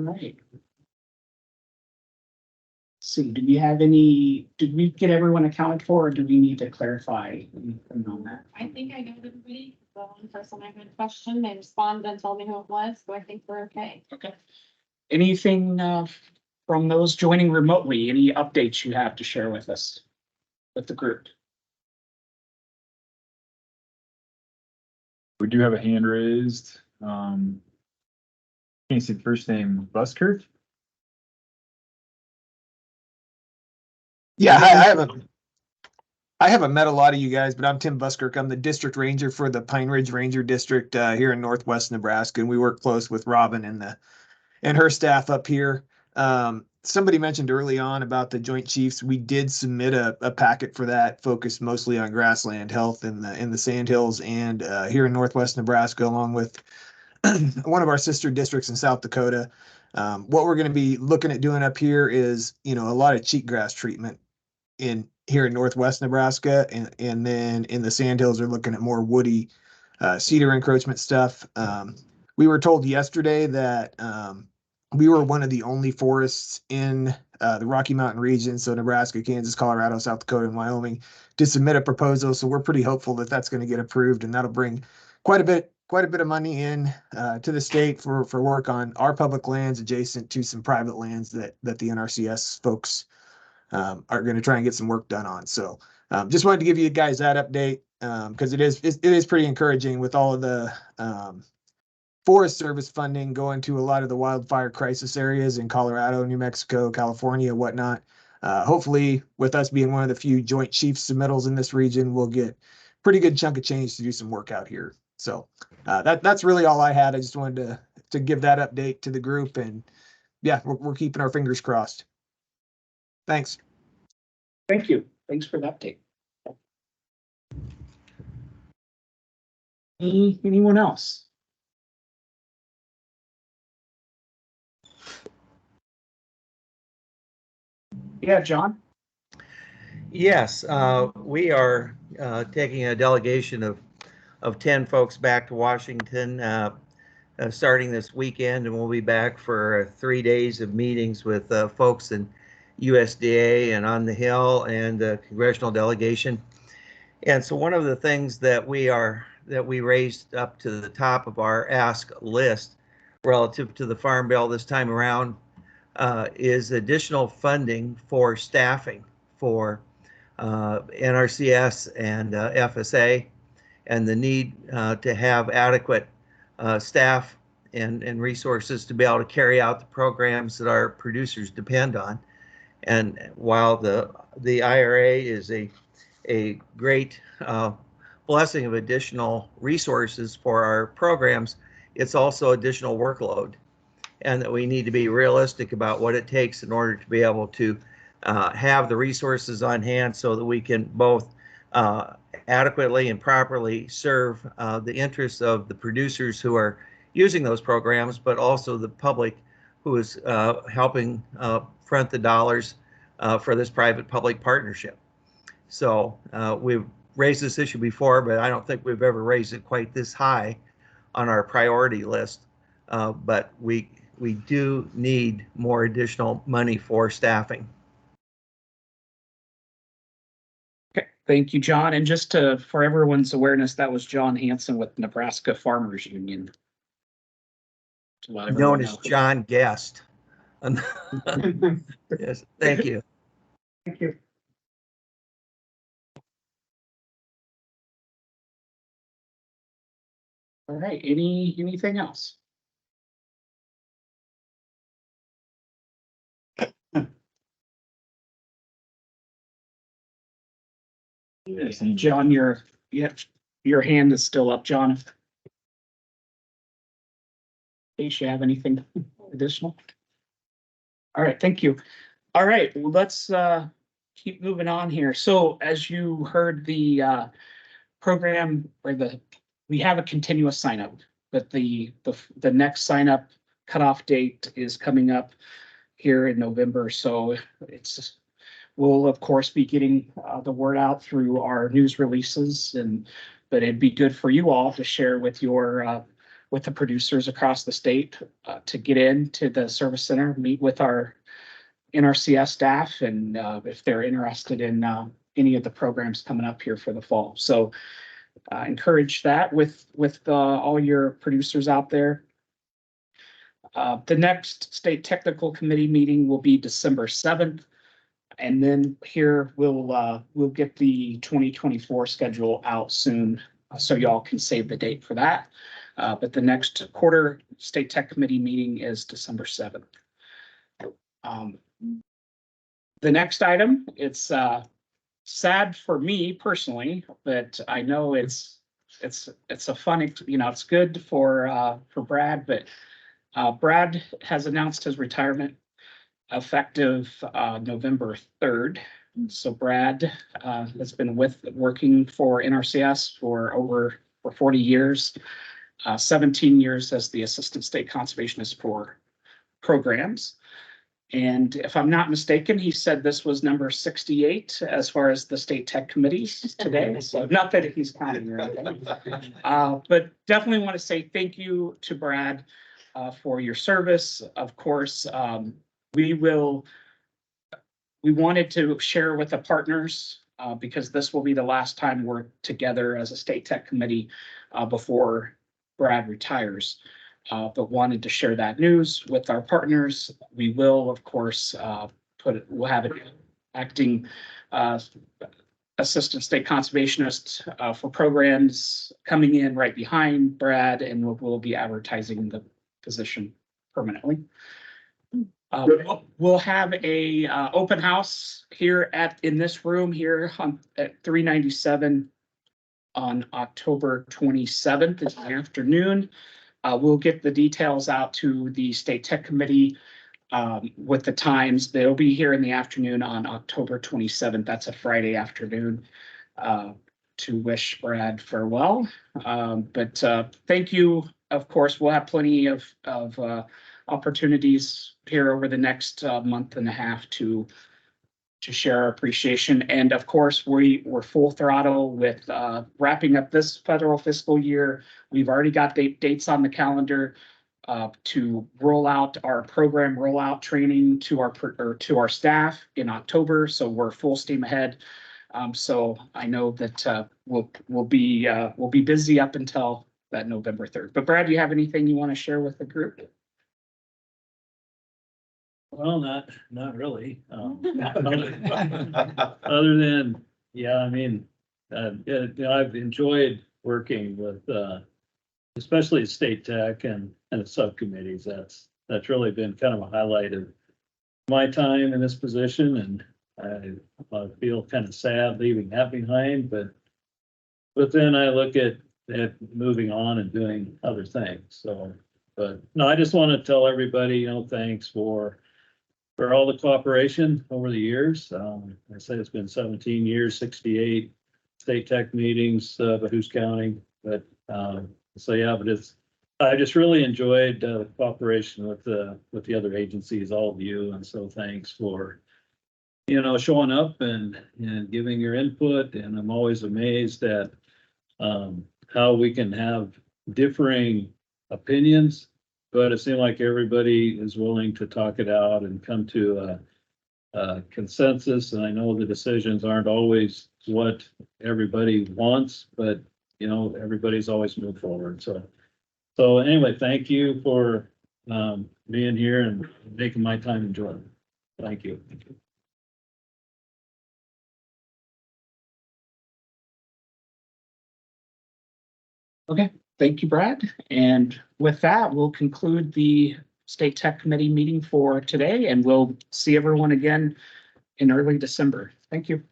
right. See, do we have any, did we get everyone accounted for, or do we need to clarify anything on that? I think I got everybody. The one person I had a question, they responded and told me who it was, so I think we're okay. Okay. Anything from those joining remotely, any updates you have to share with us, with the group? We do have a hand raised. Can you see the first name, Buskirk? Yeah, I haven't met a lot of you guys, but I'm Tim Buskirk. I'm the district ranger for the Pine Ridge Ranger District here in Northwest Nebraska, and we work close with Robin and her staff up here. Somebody mentioned early on about the Joint Chiefs. We did submit a packet for that, focused mostly on grassland health in the Sandhills and here in Northwest Nebraska, along with one of our sister districts in South Dakota. What we're going to be looking at doing up here is, a lot of cheatgrass treatment here in Northwest Nebraska, and then in the Sandhills are looking at more woody cedar encroachment stuff. We were told yesterday that we were one of the only forests in the Rocky Mountain region, so Nebraska, Kansas, Colorado, South Dakota, and Wyoming, to submit a proposal. So we're pretty hopeful that that's going to get approved, and that'll bring quite a bit of money in to the state for work on our public lands adjacent to some private lands that the NRCS folks are going to try and get some work done on. So just wanted to give you guys that update because it is pretty encouraging with all of the Forest Service funding going to a lot of the wildfire crisis areas in Colorado, New Mexico, California, whatnot. Hopefully, with us being one of the few Joint Chiefs submittals in this region, we'll get pretty good chunk of change to do some work out here. So that's really all I had. I just wanted to give that update to the group, and yeah, we're keeping our fingers crossed. Thanks. Thank you. Thanks for the update. Anyone else? Yeah, John? Yes, we are taking a delegation of 10 folks back to Washington starting this weekend, and we'll be back for 3 days of meetings with folks in USDA and on the Hill and the congressional delegation. And so one of the things that we raised up to the top of our ask list relative to the Farm Bill this time around is additional funding for staffing for NRCS and FSA, and the need to have adequate staff and resources to be able to carry out the programs that our producers depend on. And while the IRA is a great blessing of additional resources for our programs, it's also additional workload, and that we need to be realistic about what it takes in order to be able to have the resources on hand so that we can both adequately and properly serve the interests of the producers who are using those programs, but also the public who is helping front the dollars for this private-public partnership. So we've raised this issue before, but I don't think we've ever raised it quite this high on our priority list. But we do need more additional money for staffing. Okay, thank you, John. And just for everyone's awareness, that was John Hanson with Nebraska Farmers Union. Known as John Guest. Yes, thank you. Thank you. All right, anything else? John, your hand is still up, John. In case you have anything additional. All right, thank you. All right, well, let's keep moving on here. So as you heard, the program or we have a continuous sign up, but the next sign up cutoff date is coming up here in November. So we'll of course be getting the word out through our news releases, but it'd be good for you all to share with your with the producers across the state to get into the service center, meet with our NRCS staff, and if they're interested in any of the programs coming up here for the fall. So encourage that with all your producers out there. The next state technical committee meeting will be December 7th. And then here we'll get the 2024 schedule out soon, so y'all can save the date for that. But the next quarter state tech committee meeting is December 7th. The next item, it's sad for me personally, but I know it's a fun, it's good for Brad, but Brad has announced his retirement effective November 3rd. So Brad has been working for NRCS for 40 years, 17 years as the assistant state conservationist for programs. And if I'm not mistaken, he said this was number 68 as far as the state tech committees today. So not that he's counting or anything, but definitely want to say thank you to Brad for your service. Of course, we wanted to share with the partners because this will be the last time we're together as a state tech committee before Brad retires. But wanted to share that news with our partners. We will, of course, we'll have an acting assistant state conservationist for programs coming in right behind Brad, and we'll be advertising the position permanently. We'll have a open house here in this room here at 397 on October 27th in the afternoon. We'll get the details out to the state tech committee with the times. They'll be here in the afternoon on October 27th. That's a Friday afternoon to wish Brad farewell. But thank you. Of course, we'll have plenty of opportunities here over the next month and a half to share our appreciation. And of course, we're full throttle with wrapping up this federal fiscal year. We've already got dates on the calendar to roll out our program rollout training to our staff in October. So we're full steam ahead. So I know that we'll be busy up until that November 3rd. But Brad, do you have anything you want to share with the group? Well, not really. Other than, yeah, I mean, I've enjoyed working with, especially state tech and the subcommittees. That's really been kind of a highlight of my time in this position, and I feel kind of sad leaving that behind, but then I look at moving on and doing other things. So, but no, I just want to tell everybody, thanks for all the cooperation over the years. I said it's been 17 years, 68 state tech meetings, but who's counting? But so yeah, but I just really enjoyed the cooperation with the other agencies, all of you, and so thanks for showing up and giving your input. And I'm always amazed at how we can have differing opinions, but it seemed like everybody is willing to talk it out and come to a consensus. And I know the decisions aren't always what everybody wants, but everybody's always moved forward. So anyway, thank you for being here and making my time enjoyable. Thank you. Okay, thank you, Brad. And with that, we'll conclude the State Tech Committee meeting for today, and we'll see everyone again in early December. Thank you.